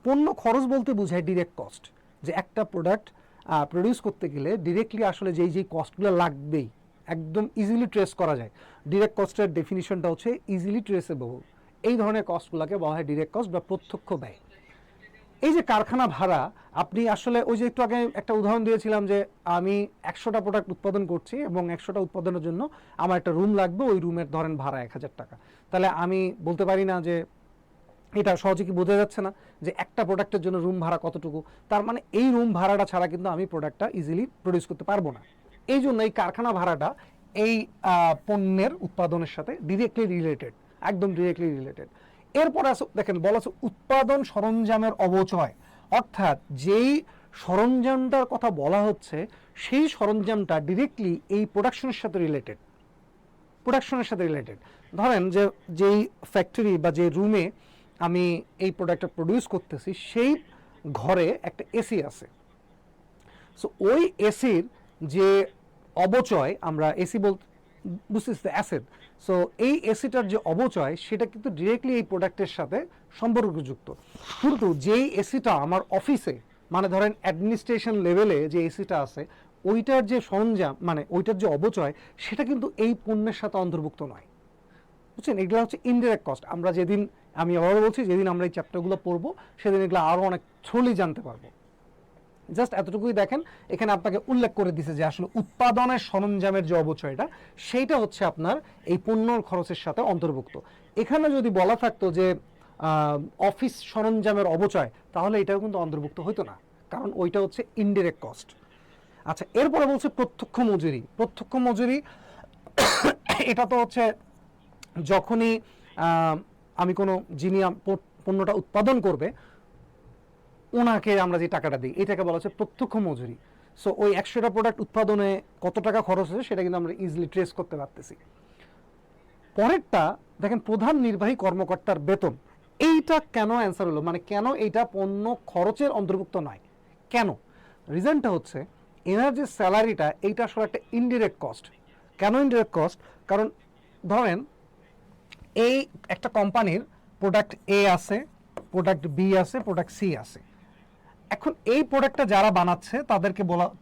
পণ্য খরচ বলতে বোঝায় ডিরেক্ট কস্ট, যে একটা প্রোডাক্ট প্রডিউস করতে গেলে ডিরেক্টলি আসলে যেই কস্টগুলো লাগবেই একদম ইজিলি ট্রেস করা যায়। ডিরেক্ট কস্টের ডেফিনিশনটা হচ্ছে ইজিলি ট্রেসেবল, এই ধরনের কস্টগুলোকে বলা হয় ডিরেক্ট কস্ট বা প্রত্যক্ষ ব্যয়। এই যে কারখানা ভাড়া, আপনি আসলে ওই যে একটু আগে একটা উদাহরণ দিয়েছিলাম যে আমি 100টা প্রোডাক্ট উৎপাদন করছি এবং 100টা উৎপাদনের জন্য আমার একটা রুম লাগবে, ওই রুমের ধরেন ভাড়া 1000 টাকা। তাহলে আমি বলতে পারি না যে, এটা সহজে কি বোঝা যাচ্ছে না যে একটা প্রোডাক্টের জন্য রুম ভাড়া কতটুকু, তার মানে এই রুম ভাড়াটা ছাড়া কিন্তু আমি প্রোডাক্টটা ইজিলি প্রডিউস করতে পারবো না। এই জন্য এই কারখানা ভাড়াটা এই পণ্যের উৎপাদনের সাথে ডিরেক্টলি রিলেটেড, একদম ডিরেক্টলি রিলেটেড। এরপর দেখেন বলা আছে উৎপাদন সরঞ্জামের অবচয়, অর্থাৎ যেই সরঞ্জামটার কথা বলা হচ্ছে সেই সরঞ্জামটা ডিরেক্টলি এই প্রোডাকশনের সাথে রিলেটেড, ধরেন যে যেই ফ্যাক্টরি বা যে রুমে আমি এই প্রোডাক্টটা প্রডিউস করতেছি সেই ঘরে একটা এসি আছে। সো ওই এসির যে অবচয়, আমরা এসি বুঝতেছি অ্যাসেট, সো এই এসিটার যে অবচয় সেটা কিন্তু ডিরেক্টলি এই প্রোডাক্টের সাথে সম্পর্কযুক্ত। কিন্তু যেই এসিটা আমার অফিসে, মানে ধরেন অ্যাডমিনিস্ট্রেশন লেভেলে যে এসিটা আছে, ওইটার যে সরঞ্জাম মানে ওইটার যে অবচয় সেটা কিন্তু এই পণ্যের সাথে অন্তর্ভুক্ত নয়। বুঝছেন, এগুলো হচ্ছে ইনডিরেক্ট কস্ট। আমরা যেদিন, আমি আবারও বলছি, যেদিন আমরা এই চ্যাপ্টারগুলো পড়বো সেদিন এগুলো আরও অনেক থ্রোলি জানতে পারবো। জাস্ট এতটুকুই দেখেন, এখানে আপনাকে উল্লেখ করে দিছে যে আসলে উৎপাদনের সরঞ্জামের যে অবচয়টা সেইটা হচ্ছে আপনার এই পণ্যর খরচের সাথে অন্তর্ভুক্ত। এখানে যদি বলা থাকতো যে অফিস সরঞ্জামের অবচয়, তাহলে এটাও কিন্তু অন্তর্ভুক্ত হতো না, কারণ ওইটা হচ্ছে ইনডিরেক্ট কস্ট। আচ্ছা, এরপরে বলছে প্রত্যক্ষ মজুরি। প্রত্যক্ষ মজুরি এটা তো হচ্ছে যখনই আমি কোনো যিনি পণ্যটা উৎপাদন করবে ওনাকে আমরা যে টাকাটা দিই এটাকে বলা হচ্ছে প্রত্যক্ষ মজুরি। সো ওই 100টা প্রোডাক্ট উৎপাদনে কত টাকা খরচ হয়েছে সেটা কিন্তু আমরা ইজিলি ট্রেস করতে পারতেছি। পরেরটা দেখেন প্রধান নির্বাহী কর্মকর্তার বেতন, এইটা কেন অ্যান্সার হলো, মানে কেন এইটা পণ্য খরচের অন্তর্ভুক্ত নয়, কেন? রিজনটা হচ্ছে এনার যে স্যালারিটা এইটা আসলে একটা ইনডিরেক্ট কস্ট। কেন ইনডিরেক্ট কস্ট? কারণ ধরেন এই একটা কোম্পানির প্রোডাক্ট এ আছে, প্রোডাক্ট বি আছে, প্রোডাক্ট সি আছে। এখন এই প্রোডাক্টটা যারা বানাচ্ছে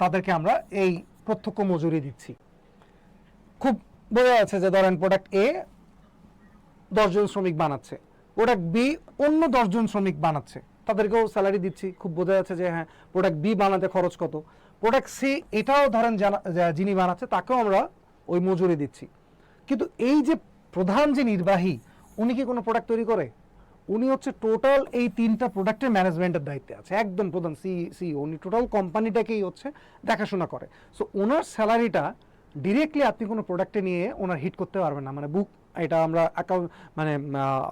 তাদেরকে আমরা এই প্রত্যক্ষ মজুরি দিচ্ছি। খুব বোঝা যাচ্ছে যে ধরেন প্রোডাক্ট এ 10 জন শ্রমিক বানাচ্ছে, প্রোডাক্ট বি অন্য 10 জন শ্রমিক বানাচ্ছে, তাদেরকেও স্যালারি দিচ্ছি। খুব বোঝা যাচ্ছে যে হ্যাঁ প্রোডাক্ট বি বানাতে খরচ কত। প্রোডাক্ট সি এটাও ধরেন যিনি বানাচ্ছে তাকেও আমরা ওই মজুরি দিচ্ছি। কিন্তু এই যে প্রধান যে নির্বাহী, উনি কি কোনো প্রোডাক্ট তৈরি করে? উনি হচ্ছে টোটাল এই 3টা প্রোডাক্টের ম্যানেজমেন্টের দায়িত্বে আছে, একদম প্রধান সিইও। উনি টোটাল কোম্পানিটাকেই হচ্ছে দেখাশোনা করে। সো ওনার স্যালারিটা ডিরেক্টলি আপনি কোনো প্রোডাক্টে নিয়ে ওনার হিট করতে পারবেন না, মানে বুক, এটা আমরা মানে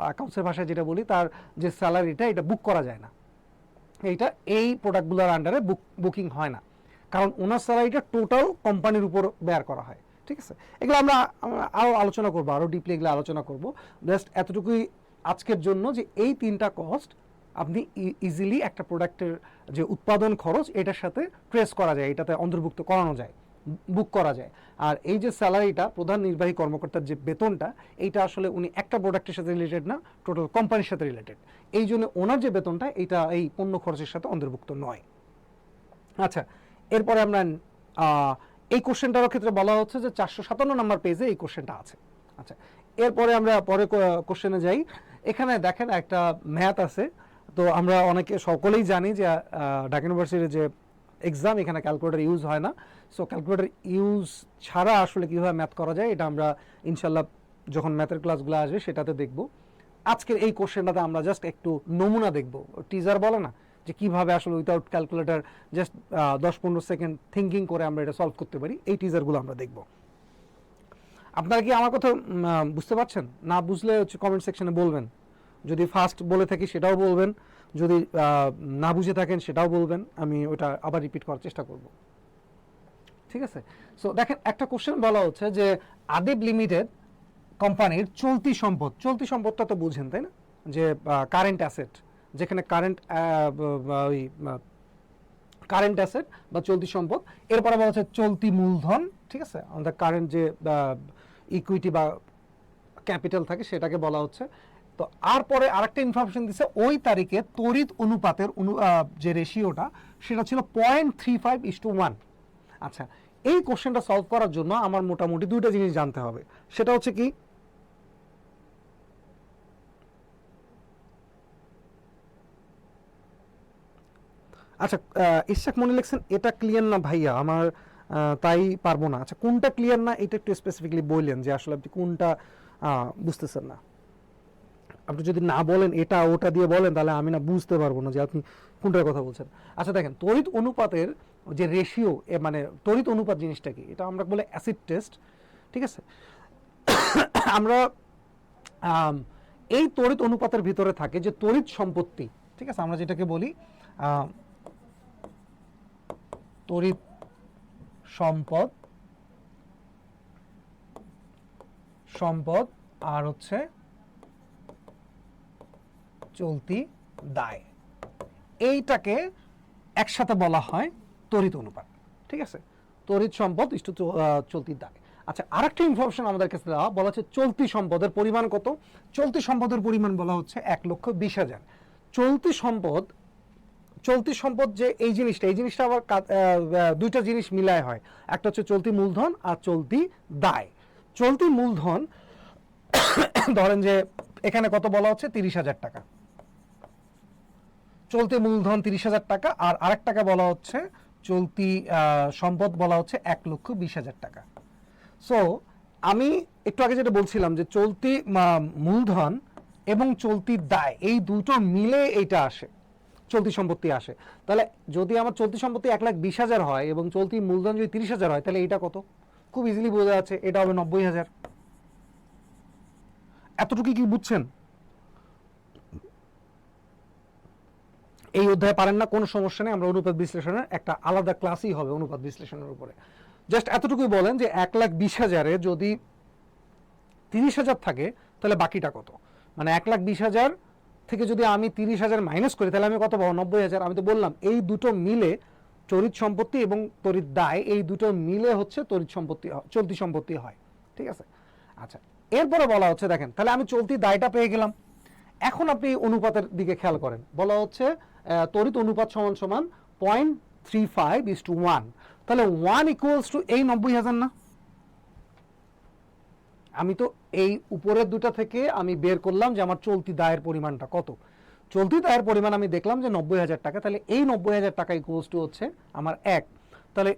অ্যাকাউন্টসের ভাষায় যেটা বলি, তার যে স্যালারিটা এটা বুক করা যায় না, এইটা এই প্রোডাক্টগুলোর আন্ডারে বুকিং হয় না, কারণ ওনার স্যালারিটা টোটাল কোম্পানির উপর বেয়ার করা হয়। ঠিক আছে, এগুলো আমরা আরও আলোচনা করবো, আরও ডিপলি এগুলো আলোচনা করবো। জাস্ট এতটুকুই আজকের জন্য যে এই 3টা কস্ট আপনি ইজিলি একটা প্রোডাক্টের যে উৎপাদন খরচ এটার সাথে ট্রেস করা যায়, এটাতে অন্তর্ভুক্ত করানো যায়, বুক করা যায়। আর এই যে স্যালারিটা প্রধান নির্বাহী কর্মকর্তার যে বেতনটা, এইটা আসলে উনি একটা প্রোডাক্টের সাথে রিলেটেড না, টোটাল কোম্পানির সাথে রিলেটেড। এই জন্য ওনার যে বেতনটা এটা এই পণ্য খরচের সাথে অন্তর্ভুক্ত নয়। আচ্ছা, এরপরে আমরা এই কোশ্চেনটার ক্ষেত্রে বলা হচ্ছে যে 457 নম্বর পেজে এই কোশ্চেনটা আছে। আচ্ছা, এরপরে আমরা পরে কোশ্চেনে যাই। এখানে দেখেন একটা ম্যাথ আছে। তো আমরা অনেকে সকলেই জানি যে ঢাকা ইউনিভার্সিটির যে এক্সাম, এখানে ক্যালকুলেটর ইউজ হয় না। সো ক্যালকুলেটর ইউজ ছাড়া আসলে কীভাবে ম্যাথ করা যায় এটা আমরা ইনশাল্লাহ যখন ম্যাথের ক্লাসগুলো আসবে সেটাতে দেখব। আজকের এই কোশ্চেনটাতে আমরা জাস্ট একটু নমুনা দেখব, টিজার বলে না যে কীভাবে আসলে without calculator just 10-15 second thinking করে আমরা এটা সলভ করতে পারি, এই টিজারগুলো আমরা দেখব। আপনারা কি আমার কথা বুঝতে পারছেন? না বুঝলে হচ্ছে কমেন্ট সেকশনে বলবেন, যদি ফার্স্ট বলে থাকি সেটাও বলবেন, যদি না বুঝে থাকেন সেটাও বলবেন, আমি ওটা আবার রিপিট করার চেষ্টা করব। ঠিক আছে, সো দেখেন একটা কোশ্চেন বলা হচ্ছে যে আদিব লিমিটেড কোম্পানির চলতি সম্পদ, চলতি সম্পদটা তো বুঝেন তাই না, যে কারেন্ট অ্যাসেট, যেখানে কারেন্ট অ্যাসেট বা চলতি সম্পদ। এরপরে বলা হচ্ছে চলতি মূলধন। ঠিক আছে, আমাদের কারেন্ট যে ইকুইটি বা ক্যাপিটাল থাকে সেটাকে বলা হচ্ছে। তো আর পরে আরেকটা ইনফরমেশন দিচ্ছে, ওই তারিখে তড়িৎ অনুপাতের যে রেশিওটা সেটা ছিল 0.35:1। আচ্ছা, এই কোশ্চেনটা সলভ করার জন্য আমার মোটামুটি 2টা জিনিস জানতে হবে। সেটা হচ্ছে কি, আচ্ছা ইশাক মনি লিখছেন এটা ক্লিয়ার না ভাইয়া আমার, তাই পারবো না। আচ্ছা, কোনটা ক্লিয়ার না এটা একটু স্পেসিফিকলি বললেন, যে আসলে আপনি কোনটা বুঝতেছেন না। আপনি যদি না বলেন এটা ওটা দিয়ে বলেন, তাহলে আমি না বুঝতে পারবো না যে আপনি কোনটার কথা বলছেন। আচ্ছা দেখেন, তড়িৎ অনুপাতের যে রেশিও, মানে তড়িৎ অনুপাত জিনিসটা কি, এটা আমরা বলে অ্যাসিড টেস্ট। ঠিক আছে, আমরা এই তড়িৎ অনুপাতের ভিতরে থাকে যে তড়িৎ সম্পত্তি। ঠিক আছে, আমরা যেটাকে বলি তড়িৎ সম্পদ আর হচ্ছে চলতি দায়, এইটাকে একসাথে বলা হয় তড়িৎ অনুপাত। ঠিক আছে, তড়িৎ সম্পদ ইস্টু চলতি দায়। আচ্ছা, আরেকটা ইনফরমেশন আমাদের কাছে দেওয়া, বলা হচ্ছে চলতি সম্পদের পরিমাণ কত। চলতি সম্পদের পরিমাণ বলা হচ্ছে 1,20,000। চলতি সম্পদ যে এই জিনিসটা আবার 2টা জিনিস মিলায় হয়, একটা হচ্ছে চলতি মূলধন আর চলতি দায়। চলতি মূলধন ধরেন যে এখানে কত বলা হচ্ছে, 30,000 টাকা। চলতি মূলধন 30,000 টাকা, আর আরেকটাকে বলা হচ্ছে চলতি সম্পদ বলা হচ্ছে 1,20,000 টাকা। সো আমি একটু আগে যেটা বলছিলাম যে চলতি মূলধন এবং চলতি দায় এই দুটো মিলে এইটা আসে, চলতি সম্পত্তি আসে। তাহলে যদি আমার চলতি সম্পত্তি 1,20,000 হয় এবং চলতি মূলধন যদি 30,000 হয়, তাহলে এইটা কত? খুব ইজিলি বোঝা যাচ্ছে, এটা হবে 90,000। এতটুকু কি বুঝছেন? এই অধ্যায়ে পারেন না, কোনো সমস্যা নেই, আমরা অনুপাত বিশ্লেষণের একটা আলাদা ক্লাসই হবে অনুপাত বিশ্লেষণের উপরে। জাস্ট এতটুকুই বলেন যে 1,20,000-এ যদি 30,000 থাকে তাহলে বাকিটা কত, মানে 1,20,000 থেকে যদি আমি 30,000 মাইনাস করি তাহলে আমি কত পাবো, 90,000। আমি তো বললাম এই দুটো মিলে তড়িৎ সম্পত্তি এবং তড়িৎ দায়, এই দুটো মিলে হচ্ছে তড়িৎ সম্পত্তি, চলতি সম্পত্তি হয়, ঠিক আছে। আচ্ছা, এরপরে বলা হচ্ছে দেখেন, তাহলে আমি চলতি দায়টা পেয়ে গেলাম। এখন আপনি অনুপাতের দিকে খেয়াল করেন, বলা হচ্ছে তড়িৎ অনুপাত সমান সমান 0.35:1, তাহলে 1 ইকুয়ালস টু এই 90,000 না। আমি তো এই উপরের দুটা থেকে আমি বের করলাম যে আমার চলতি দায়ের পরিমাণটা কত, চলতি দায়ের পরিমাণ আমি দেখলাম যে 90,000 টাকা, তাহলে এই 90,000 টাকা ইকুয়ালস টু হচ্ছে আমার 1। তাহলে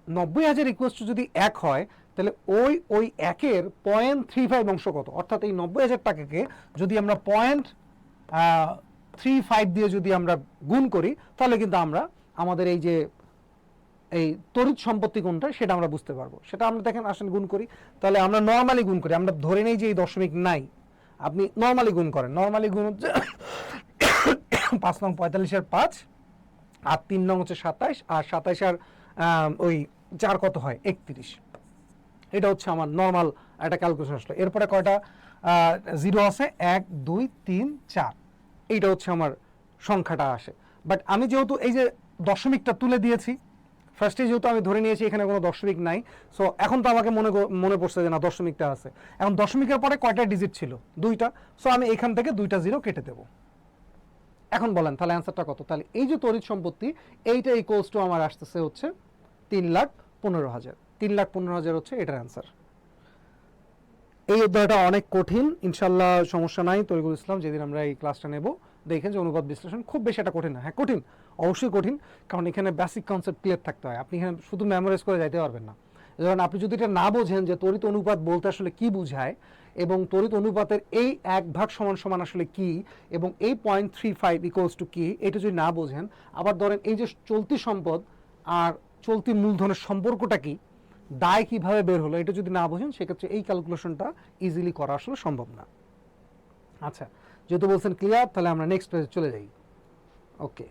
90,000 ইকুয়ালস টু যদি 1 হয় তাহলে ওই 1-এর 0.35 অংশ কত, অর্থাৎ এই 90,000 টাকাকে যদি আমরা 0.35 দিয়ে যদি আমরা গুণ করি তাহলে কিন্তু আমরা আমাদের এই যে এই তড়িৎ সম্পত্তি কোনটা সেটা আমরা বুঝতে পারবো। সেটা আমরা দেখেন আসেন গুণ করি, তাহলে আমরা নর্মালি গুণ করি, আমরা ধরে নেই যে এই দশমিক নাই, আপনি নর্মালি গুণ করেন, নর্মালি গুণ হচ্ছে 5 নং 45-এর 5 আর 3 নং হচ্ছে 27, আর 27 আর ওই 4 কত হয় 31। এটা হচ্ছে আমার নর্মাল একটা ক্যালকুলেশন আসলো। এরপরে কয়টা জিরো আছে, 1 2 3 4, এইটা হচ্ছে আমার সংখ্যাটা আসে। বাট আমি যেহেতু এই যে দশমিকটা তুলে দিয়েছি ফার্স্টে, যেহেতু আমি ধরে নিয়েছি এখানে কোনো দশমিক নাই, সো এখন তো আমাকে মনে পড়ছে যে না দশমিকটা আছে। এখন দশমিকের পরে কয়টা ডিজিট ছিল, 2টা, সো আমি এখান থেকে 2টা জিরো কেটে দেব। এখন বলেন তাহলে অ্যান্সারটা কত, তাহলে এই যে তড়িৎ সম্পত্তি এইটা ইকুয়ালস টু আমার আসতেছে হচ্ছে 3,15,000, 3,15,000 হচ্ছে এটার অ্যান্সার। এই অধ্যায়টা অনেক কঠিন, ইনশাল্লাহ সমস্যা নাই, তরিকুল ইসলাম যেদিন আমরা এই ক্লাসটা নেব দেখেন যে অনুপাত বিশ্লেষণ খুব বেশি একটা কঠিন না। হ্যাঁ কঠিন, অবশ্যই কঠিন, কারণ এখানে বেসিক কনসেপ্ট ক্লিয়ার থাকতে হয়, আপনি এখানে শুধু মেমোরাইজ করে যাইতে পারবেন না। যেমন আপনি যদি এটা না বোঝেন যে তড়িৎ অনুপাত বলতে আসলে কি বুঝায়, এবং তড়িৎ অনুপাতের এই 1 ভাগ সমান সমান আসলে কি, এবং এই 0.35 ইকুয়ালস টু কি, এটা যদি না বোঝেন, আবার ধরেন এই যে চলতি সম্পদ আর চলতি মূলধনের সম্পর্কটা কি, দায় কিভাবে বের হলো, এটা যদি না বোঝেন সেক্ষেত্রে এই ক্যালকুলেশনটা ইজিলি করা আসলে সম্ভব না। আচ্ছা, যেহেতু বলছেন ক্লিয়ার, তাহলে আমরা নেক্সট পেজে চলে যাই। ওকে,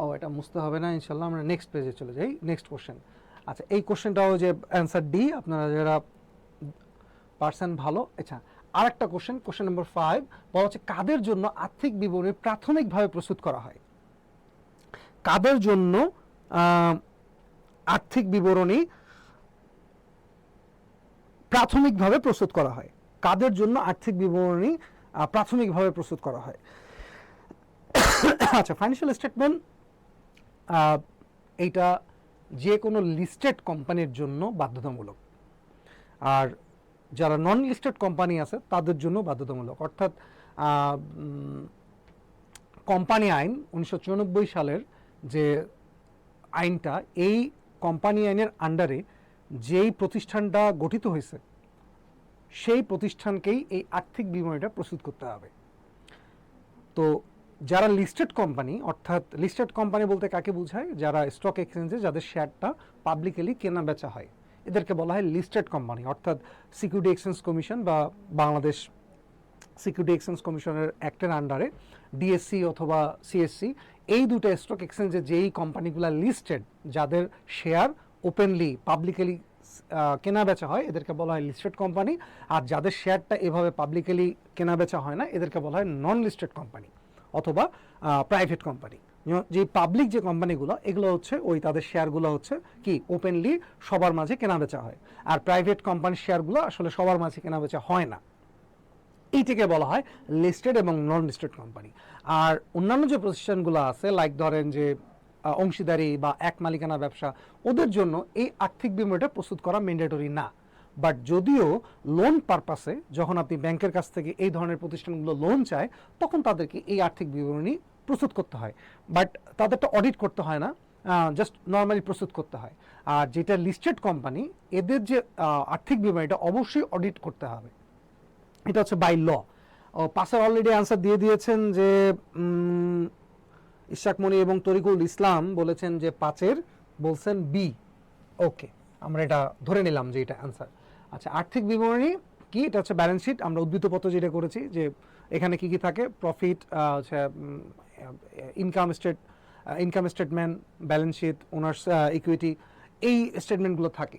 ও এটা মুছতে হবে না, ইনশাল্লাহ আমরা নেক্সট পেজে চলে যাই। নেক্সট কোশ্চেন, আচ্ছা এই কোশ্চেনটাও যে অ্যান্সার ডি, আপনারা যারা পারসেন ভালো। আচ্ছা, আরেকটা কোশ্চেন, কোশ্চেন নম্বর 5, বলা হচ্ছে কাদের জন্য আর্থিক বিবরণী প্রাথমিকভাবে প্রস্তুত করা হয়। কাদের জন্য আর্থিক বিবরণী প্রাথমিকভাবে প্রস্তুত করা হয়, কাদের জন্য আর্থিক বিবরণী প্রাথমিকভাবে প্রস্তুত করা হয়। আচ্ছা, ফাইন্যান্সিয়াল স্টেটমেন্ট এইটা যে কোনো লিস্টেড কোম্পানির জন্য বাধ্যতামূলক, আর যারা নন লিস্টেড কোম্পানি আছে তাদের জন্য বাধ্যতামূলক। অর্থাৎ কোম্পানি আইন 1994 সালের যে আইনটা, এই কোম্পানি আইনের আন্ডারে যেই প্রতিষ্ঠানটা গঠিত হয়েছে সেই প্রতিষ্ঠানকেই এই আর্থিক বিবরণীটা প্রস্তুত করতে হবে। তো যারা লিস্টেড কোম্পানি, অর্থাৎ লিস্টেড কোম্পানি বলতে কাকে বোঝায়, যারা স্টক এক্সচেঞ্জে যাদের শেয়ারটা পাবলিকলি কেনা বেচা হয় এদেরকে বলা হয় লিস্টেড কোম্পানি। অর্থাৎ সিকিউরিটি এক্সচেঞ্জ কমিশন বা বাংলাদেশ সিকিউরিটি এক্সচেঞ্জ কমিশনের অ্যাক্টের আন্ডারে ডিএসসি অথবা সিএসসি, এই দুটো স্টক এক্সচেঞ্জে যেই কোম্পানিগুলো লিস্টেড, যাদের শেয়ার ওপেনলি পাবলিকলি কেনা বেচা হয় এদেরকে বলা হয় লিস্টেড কোম্পানি। আর যাদের শেয়ারটা এভাবে পাবলিকলি কেনা বেচা হয় না এদেরকে বলা হয় নন লিস্টেড কোম্পানি অথবা প্রাইভেট কোম্পানি। যে পাবলিক যে কোম্পানিগুলো এগুলো হচ্ছে ওই তাদের শেয়ারগুলো হচ্ছে কি ওপেনলি সবার মাঝে কেনা বেচা হয়, আর প্রাইভেট কোম্পানির শেয়ারগুলো আসলে সবার মাঝে কেনা বেচা হয় না। এইটাকে বলা হয় লিস্টেড এবং নন লিস্টেড কোম্পানি। আর অন্যান্য যে প্রতিষ্ঠানগুলো আছে, লাইক ধরেন যে অংশীদারি বা এক মালিকানা ব্যবসা, ওদের জন্য এই আর্থিক বিবরণীটা প্রস্তুত করা ম্যান্ডেটরি না। বাট যদিও লোন পারপাসে যখন আপনি ব্যাংকের কাছ থেকে এই ধরনের প্রতিষ্ঠানগুলো লোন চায় তখন তাদেরকে এই আর্থিক বিবরণী প্রস্তুত করতে হয়, বাট তাদেরটা অডিট করতে হয় না, জাস্ট নর্মালি প্রস্তুত করতে হয়। আর যেটা লিস্টেড কোম্পানি এদের যে আর্থিক বিবরণীটা অবশ্যই অডিট করতে হবে, এটা হচ্ছে বাই ল। পাশের অলরেডি অ্যান্সার দিয়ে দিয়েছেন যে ইশাক মনি এবং তরিকুল ইসলাম বলেছেন যে 5-এর বলছেন বি। ওকে, আমরা এটা ধরে নিলাম যে এটা অ্যান্সার। আচ্ছা, আর্থিক বিবরণী কি, এটা হচ্ছে ব্যালেন্স শিট। আমরা উদ্ধৃত পত্র যেটা করেছি যে এখানে কি কি থাকে, প্রফিট, হচ্ছে income statement, balance sheet, owners equity, এই স্টেটমেন্টগুলো থাকে।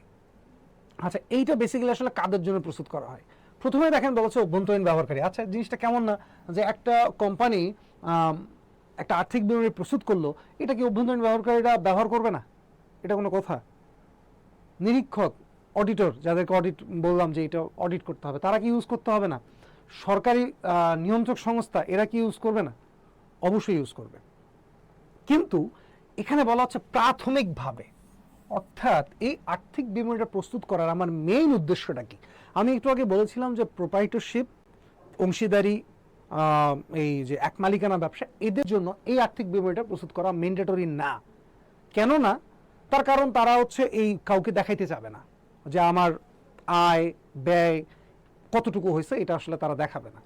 আচ্ছা, এইটা বেসিক্যালি আসলে কাদের জন্য প্রস্তুত করা হয়? প্রথমে দেখেন বলছে অভ্যন্তরীণ ব্যবহারকারী। আচ্ছা, জিনিসটা কেমন না যে একটা কোম্পানি একটা আর্থিক বিবরণী প্রস্তুত করলো, এটা কি অভ্যন্তরীণ ব্যবহারকারীরা ব্যবহার করবে না? এটা কোনো কথা? নিরীক্ষক, অডিটর, যাদেরকে অডিট বললাম যে এটা অডিট করতে হবে, তারা কি ইউজ করতে হবে না? সরকারি নিয়ন্ত্রক সংস্থা, এরা কি ইউজ করবে না? অবশ্যই ইউজ করবে। কিন্তু এখানে বলা হচ্ছে প্রাথমিকভাবে, অর্থাৎ এই আর্থিক বিবরণীটা প্রস্তুত করার আমার মেইন উদ্দেশ্যটা কি? আমি একটু আগে বলেছিলাম যে প্রোপ্রাইটরশিপ, অংশীদারি, এই যে এক মালিকানা ব্যবসা, এদের জন্য এই আর্থিক বিবরণীটা প্রস্তুত করা ম্যান্ডেটরি না। কেন না? তার কারণ তারা হচ্ছে এই কাউকে দেখাইতে যাবে না যে আমার আয় ব্যয় কতটুকু হয়েছে, এটা আসলে তারা দেখাবে না।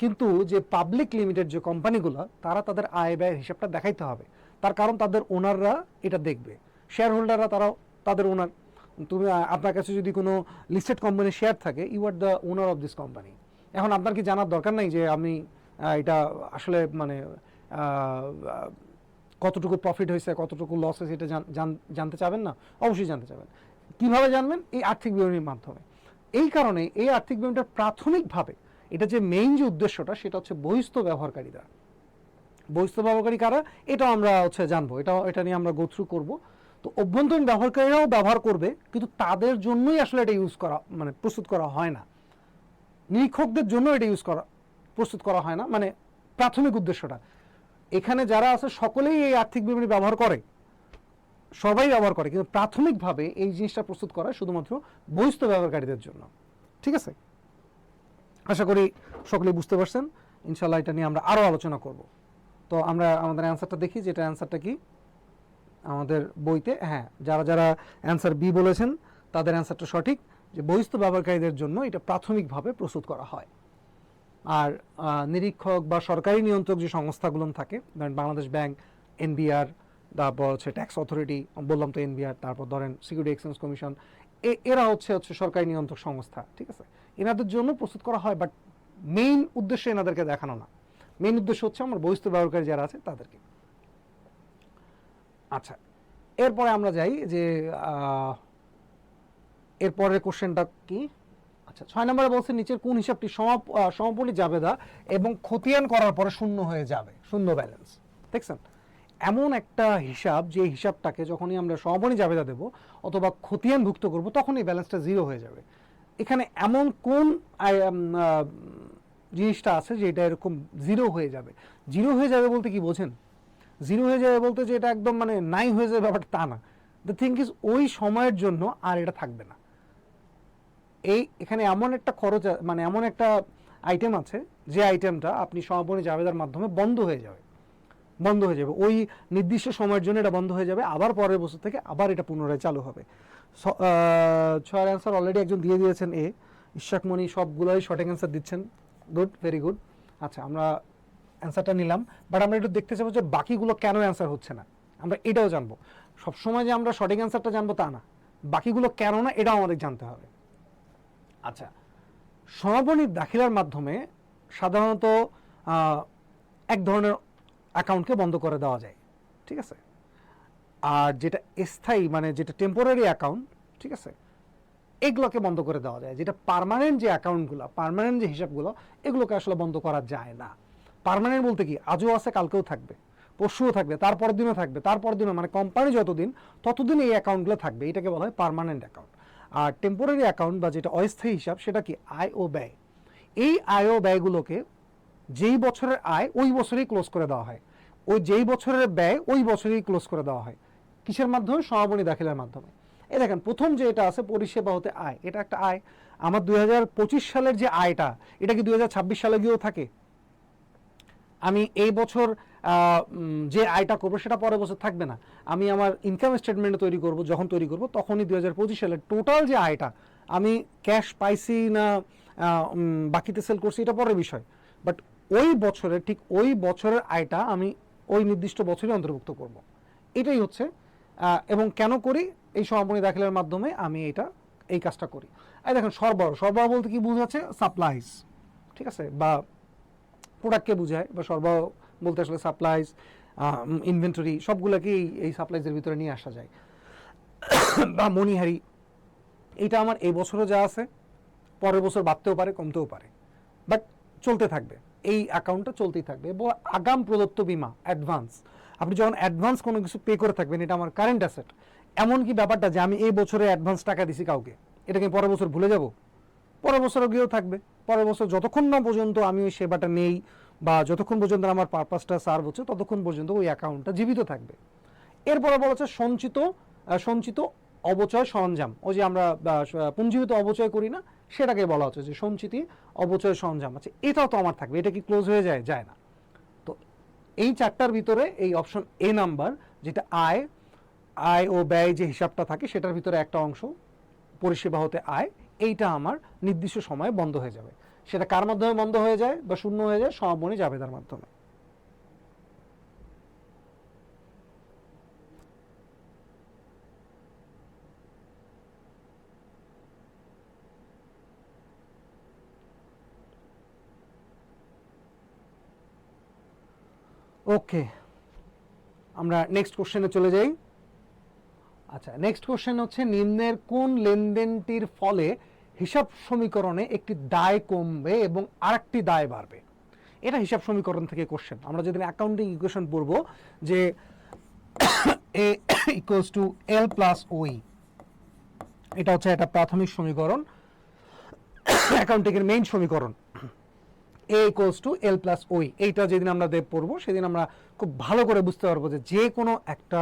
কিন্তু যে পাবলিক লিমিটেড যে কোম্পানিগুলো, তারা তাদের আয় ব্যয়ের হিসাবটা দেখাইতে হবে। তার কারণ তাদের ওনাররা এটা দেখবে, শেয়ার হোল্ডাররা, তারাও তাদের ওনার। তুমি আপনার কাছে যদি কোনো লিস্টেড কোম্পানির শেয়ার থাকে, you are the owner of this company. এখন আপনার কি জানার দরকার নাই যে আমি এটা আসলে মানে কতটুকু প্রফিট হয়েছে, কতটুকু লস হয়েছে, এটা জানতে চাবেন না? অবশ্যই জানতে চাবেন। কীভাবে জানবেন? এই আর্থিক বিবরণীর মাধ্যমে। এই কারণে এই আর্থিক বিবরণীটা প্রাথমিকভাবে, এটা যে মেইন যে উদ্দেশ্যটা, সেটা হচ্ছে বহিস্থ ব্যবহারকারীরা। বহিস্থ ব্যবহারকারী কারা, এটা আমরা হচ্ছে জানবো, এটা নিয়ে আমরা গো থ্রু করবো। তো অভ্যন্তরীণ ব্যবহারকারীরাও ব্যবহার করবে, কিন্তু তাদের জন্যই আসলে এটা ইউজ করা, মানে প্রস্তুত করা হয় না। নিরীক্ষকদের জন্য এটা প্রস্তুত করা হয় না, মানে প্রাথমিক উদ্দেশ্যটা। এখানে যারা আছে সকলেই এই আর্থিক বিবরণী ব্যবহার করে, সবাই ব্যবহার করে, কিন্তু প্রাথমিকভাবে এই জিনিসটা প্রস্তুত করা শুধুমাত্র বহিস্থ ব্যবহারকারীদের জন্য। ঠিক আছে, আশা করি সকলেই বুঝতে পারছেন। ইনশাল্লাহ এটা নিয়ে আমরা আরও আলোচনা করব। তো আমরা আমাদের অ্যান্সারটা দেখি, যেটা অ্যান্সারটা কি আমাদের বইতে। হ্যাঁ, যারা যারা অ্যান্সার বি বলেছেন তাদের অ্যান্সারটা সঠিক, যে বহিস্থ ব্যবহারকারীদের জন্য এটা প্রাথমিকভাবে প্রস্তুত করা হয়। আর নিরীক্ষক বা সরকারি নিয়ন্ত্রক যে সংস্থাগুলো থাকে, ধরেন বাংলাদেশ ব্যাংক, এনবিআর, তারপর হচ্ছে ট্যাক্স অথরিটি, বললাম তো এনবিআর, তারপর ধরেন সিকিউরিটি এক্সচেঞ্জ কমিশন, এরা হচ্ছে সরকারি নিয়ন্ত্রক সংস্থা। ঠিক আছে, এনাদের জন্য প্রস্তুত করা হয়, বাট মেইন উদ্দেশ্য এনাদেরকে দেখানো না। মেইন উদ্দেশ্য হচ্ছে আমার বহিস্থ ব্যবহারকারী যারা আছে তাদেরকে। আচ্ছা, এরপরে আমরা যাই যে এরপরের কোশ্চেনটা কি। আচ্ছা, 6 নম্বরে বলছে নিচের কোন হিসাবটি সমাপনী জাবেদা এবং খতিয়ান করার পরে শূন্য হয়ে যাবে, শূন্য ব্যালেন্স। দেখছেন, এমন একটা হিসাব, যে হিসাবটাকে যখনই আমরা সমাপনী জাবেদা দেব অথবা খতিয়ানভুক্ত করব, তখনই ব্যালেন্সটা জিরো হয়ে যাবে। এখানে এমন কোন জিনিসটা আছে যে এটা এরকম জিরো হয়ে যাবে? জিরো হয়ে যাবে বলতে কি বোঝেন? জিরো হয়ে যাবে বলতে যে এটা একদম মানে নাই হয়ে যাবে, ব্যাপারটা তা না। দ্য থিং ইজ, ওই সময়ের জন্য আর এটা থাকবে না। এখানে এমন একটা খরচ, মানে এমন একটা আইটেম আছে, যে আইটেমটা আপনি সমাপনী জাবেদার মাধ্যমে বন্ধ হয়ে যাবে। ওই নির্দিষ্ট সময়ের জন্য এটা বন্ধ হয়ে যাবে, আবার পরের বছর থেকে আবার এটা পুনরায় চালু হবে। 6 অ্যান্সার অলরেডি একজন দিয়ে দিয়েছেন, ইশাক মনি, সবগুলোই সঠিক অ্যান্সার দিচ্ছেন। Good, very good. আচ্ছা, আমরা অ্যান্সারটা নিলাম, বাট আমরা একটু দেখতে চাবো যে বাকিগুলো কেন অ্যান্সার হচ্ছে না। আমরা এটাও জানবো। সবসময় যে আমরা সঠিক অ্যান্সারটা জানবো তা না, বাকিগুলো কেন না এটাও আমাদের জানতে হবে। আচ্ছা, সমাপনী দাখিলার মাধ্যমে সাধারণত এক ধরনের অ্যাকাউন্টকে বন্ধ করে দেওয়া যায়। ঠিক আছে, আর যেটা স্থায়ী, মানে যেটা টেম্পোরারি অ্যাকাউন্ট, ঠিক আছে, এগুলোকে বন্ধ করে দেওয়া যায়। যেটা পার্মানেন্ট যে অ্যাকাউন্টগুলো, পার্মানেন্ট যে হিসাবগুলো, এগুলোকে আসলে বন্ধ করা যায় না। পার্মানেন্ট বলতে কি, আজও আছে, কালকেও থাকবে, পরশুও থাকবে, তারপরের দিনও থাকবে, তারপরের দিনও, মানে কোম্পানি যতদিন ততদিন এই অ্যাকাউন্টগুলো থাকবে। এটাকে বলা হয় পার্মানেন্ট অ্যাকাউন্ট। আর টেম্পোরারি অ্যাকাউন্ট বা যেটা অস্থায়ী হিসাব, সেটা কি আয় ও ব্যয়। এই আয় ও ব্যয়গুলোকে যেই বছরের আয় ওই বছরেই ক্লোজ করে দেওয়া হয়, ওই যেই বছরের ব্যয় ওই বছরেই ক্লোজ করে দেওয়া হয়। কিসের মাধ্যমে? সমাপনী দাখিলার মাধ্যমে। এই দেখেন, প্রথম যে এটা আছে পরিষেবা হতে আয়, এটা একটা আয়। আমার 2025 সালের যে আয়টা, এটা কি 2026 সালে গিয়েও থাকে? আমি এই বছর যে আয়টা করবো সেটা পরের বছর থাকবে না। আমি আমার ইনকাম স্টেটমেন্ট তৈরি করব, যখন তৈরি করব তখনই 2025 সালের টোটাল যে আয়টা, আমি ক্যাশ পাইছি না বাকিতে সেল করছি, এটা পরের বিষয়। বাট ওই বছরের, ঠিক ওই বছরের আয়টা আমি ওই নির্দিষ্ট বছরই অন্তর্ভুক্ত করব। এটাই হচ্ছে, এবং কেন করি? এই সমাপনী দাখিলার মাধ্যমে আমি এই কাজটা করি। এই দেখেন, সরবরাহ বলতে কি বোঝাচ্ছে? সাপ্লাইজ, ঠিক আছে, বা প্রোডাক্টকে বোঝায়, বা সরবরাহ বলতে আসলে সাপ্লাইজ, ইনভেন্টরি সবগুলোকে এই সাপ্লাইজের ভিতরে নিয়ে আসা যায়। বা মনিহারি, এটা আমার এই বছরও যা আছে পরের বছর বাড়তেও পারে কমতেও পারে, বাট চলতে থাকবে, এই অ্যাকাউন্টটা চলতেই থাকবে। এবং আগাম প্রদত্ত বিমা অ্যাডভান্স, আপনি যখন অ্যাডভান্স কোনো কিছু পে করে থাকবেন, এটা আমার কারেন্ট অ্যাসেট। এমনকি ব্যাপারটা যে আমি এই বছরে অ্যাডভান্স টাকা দিছি কাউকে, এটাকে পরের বছর ভুলে যাব? পরের বছরও গিয়েও থাকবে। পরের বছর যতক্ষণ না পর্যন্ত আমি ওই সেবাটা নেই বা যতক্ষণ পর্যন্ত আমার পারপাসটা সার্ভ হচ্ছে, ততক্ষণ পর্যন্ত ওই অ্যাকাউন্টটা জীবিত থাকবে। এরপরে বলা হচ্ছে সঞ্চিত অবচয় সরঞ্জাম। ওই যে আমরা পুঞ্জীভূত অবচয় করি না, সেটাকে বলা হচ্ছে যে সঞ্চিতি অবচয় সরঞ্জাম আছে, এটাও তো আমার থাকবে। এটা কি ক্লোজ হয়ে যায়? যায় না। তো এই চারটার ভিতরে এই অপশন এ নাম্বার, যেটা আয় ও ব্যয় যে হিসাবটা থাকে, সেটার ভিতরে একটা অংশ পরিষেবা হতে আয়, এইটা আমার নির্দিষ্ট সময়ে বন্ধ হয়ে যাবে। সেটা কার মাধ্যমে বন্ধ হয়ে যায় বা শূন্য হয়ে যায়? সমাপনী জাবেদার মাধ্যমে। ওকে, আমরা নেক্সট কোশ্চেনে চলে যাই। আচ্ছা, নেক্সট কোশ্চেন হচ্ছে নিম্নের কোন লেনদেনটির ফলে হিসাব সমীকরণে একটি দায় কমবে এবং আরেকটি দায় বাড়বে? এটা হিসাব সমীকরণ থেকে কোশ্চেন। আমরা যেদিন অ্যাকাউন্টিং ইকুয়েশন পড়বো যে এ ইকুয়ালস টু এল প্লাস ওই, এটা হচ্ছে একটা প্রাথমিক সমীকরণ, অ্যাকাউন্টিং এর মেইন সমীকরণ। এ ইকুয়ালস টু এল প্লাস ওই, এইটা যেদিন আমরা পড়বো সেদিন আমরা খুব ভালো করে বুঝতে পারবো যে কোনো একটা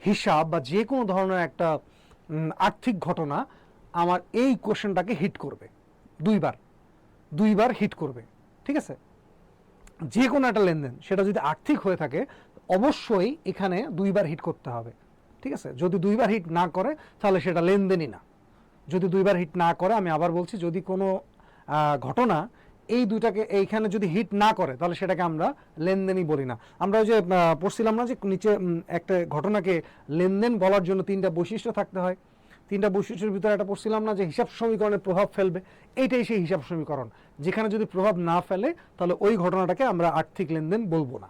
হিসাব বা যে কোনো ধরনের একটা আর্থিক ঘটনা আমার এই কোশ্চেনটাকে হিট করবে দুইবার হিট করবে। ঠিক আছে, যে কোনো একটা লেনদেন সেটা যদি আর্থিক হয়ে থাকে অবশ্যই এখানে দুইবার হিট করতে হবে। ঠিক আছে, যদি দুইবার হিট না করে তাহলে সেটা লেনদেনই না। যদি দুইবার হিট না করে, আমি আবার বলছি, যদি কোনো ঘটনা এই দুইটাকে এইখানে যদি হিট না করে তাহলে সেটাকে আমরা লেনদেনই বলি না। আমরা ওই যে পড়ছিলাম না যে নিচে একটা ঘটনাকে লেনদেন বলার জন্য তিনটা বৈশিষ্ট্য থাকতে হয়, তিনটা বৈশিষ্ট্যের ভিতরে একটা পড়ছিলাম না যে হিসাব সমীকরণের প্রভাব ফেলবে, এইটাই সেই হিসাব সমীকরণ। যেখানে যদি প্রভাব না ফেলে তাহলে ওই ঘটনাটাকে আমরা আর্থিক লেনদেন বলবো না।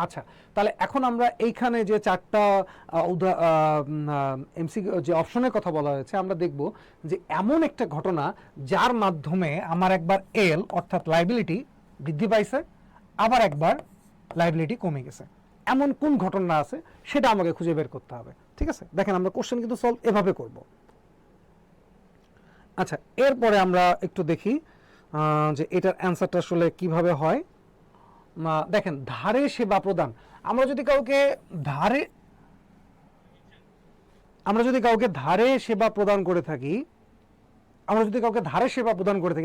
আচ্ছা, তাহলে এখন আমরা এইখানে যে চারটা এমসিকিউ যে অপশনের কথা বলা হয়েছে, আমরা দেখব যে এমন একটা ঘটনা যার মাধ্যমে আমার একবার এল অর্থাৎ লাইবিলিটি বৃদ্ধি পাইছে, আবার একবার লাইবিলিটি কমে গেছে। এমন কোন ঘটনা আছে সেটা আমাকে খুঁজে বের করতে হবে। ঠিক আছে, দেখেন আমরা কোশ্চেন কিন্তু সলভ এভাবে করব। আচ্ছা, এরপরে আমরা একটু দেখি যে এটার অ্যান্সারটা আসলে কিভাবে হয়। দেখেন, ধারে সেবা প্রদান, আমরা যদি কাউকে ধারে সেবা প্রদান করে থাকি,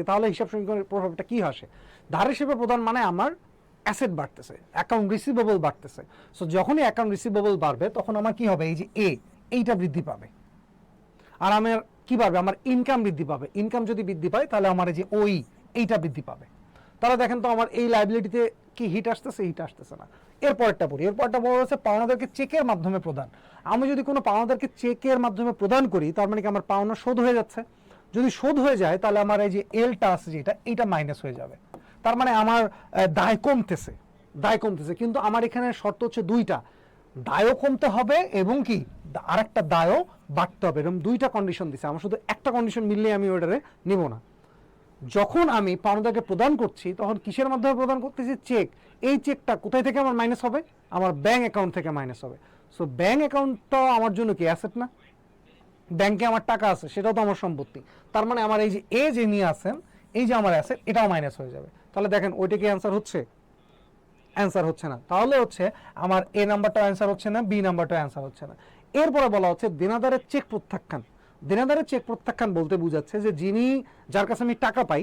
তাহলে হিসাব সমীকরণের প্রভাবটা কি আসে? ধারে সেবা প্রদান মানে আমার অ্যাসেট বাড়তেছে, অ্যাকাউন্ট রিসিভেবল বাড়তেছে। সো যখনই অ্যাকাউন্ট রিসিভেবল বাড়বে তখন আমার কি হবে? এই যে এইটা বৃদ্ধি পাবে। আর আমার কি বাড়বে? আমার ইনকাম বৃদ্ধি পাবে। ইনকাম যদি বৃদ্ধি পায় তাহলে আমার এই যে এইটা বৃদ্ধি পাবে। তাহলে দেখেন তো আমার এই লাইবিলিটিতে কি হিট আসতেছে? হিট আসতেছে না। এরপরটা বলা হচ্ছে পাওনাদারকে চেকের মাধ্যমে প্রদান। আমি যদি কোনো পাওনাদারকে চেকের মাধ্যমে প্রদান করি, তার মানে কি আমার পাওনা শোধ হয়ে যাচ্ছে। যদি শোধ হয়ে যায় তাহলে আমার এই যে এলটা আছে যেটা, এইটা মাইনাস হয়ে যাবে। তার মানে আমার দায় কমতেছে। কিন্তু আমার এখানে শর্ত হচ্ছে দুইটা, দায়ও কমতে হবে এবং কি আরেকটা দায়ও বাড়তে হবে। এরকম দুইটা কন্ডিশন দিছে। আমার শুধু একটা কন্ডিশন মিললে আমি ওটারে নিব না। যখন আমি পাওনাদারকে প্রদান করছি তখন কিসের মাধ্যমে প্রদান করতেছি? চেক। এই চেকটা কোথায় থেকে আমার মাইনাস হবে? আমার ব্যাংক অ্যাকাউন্ট থেকে মাইনাস হবে। সো ব্যাংক অ্যাকাউন্টটা আমার জন্য কি অ্যাসেট না? ব্যাংকে আমার টাকা আছে, সেটাও তো আমার সম্পত্তি। তার মানে আমার এই যে নিয়ে আসেন, এই যে আমার অ্যাসেট, এটাও মাইনাস হয়ে যাবে। তাহলে দেখেন ওইটা কি অ্যান্সার হচ্ছে? অ্যান্সার হচ্ছে না। তাহলে হচ্ছে আমার এ নাম্বারটা অ্যান্সার হচ্ছে না, বি নাম্বারটা অ্যান্সার হচ্ছে না। এরপরে বলা হচ্ছে দেনাদারের চেক প্রত্যাখ্যান। দেনাদারের চেক প্রত্যাখ্যান বলতে বোঝাচ্ছে যে যার কাছে আমি টাকা পাই,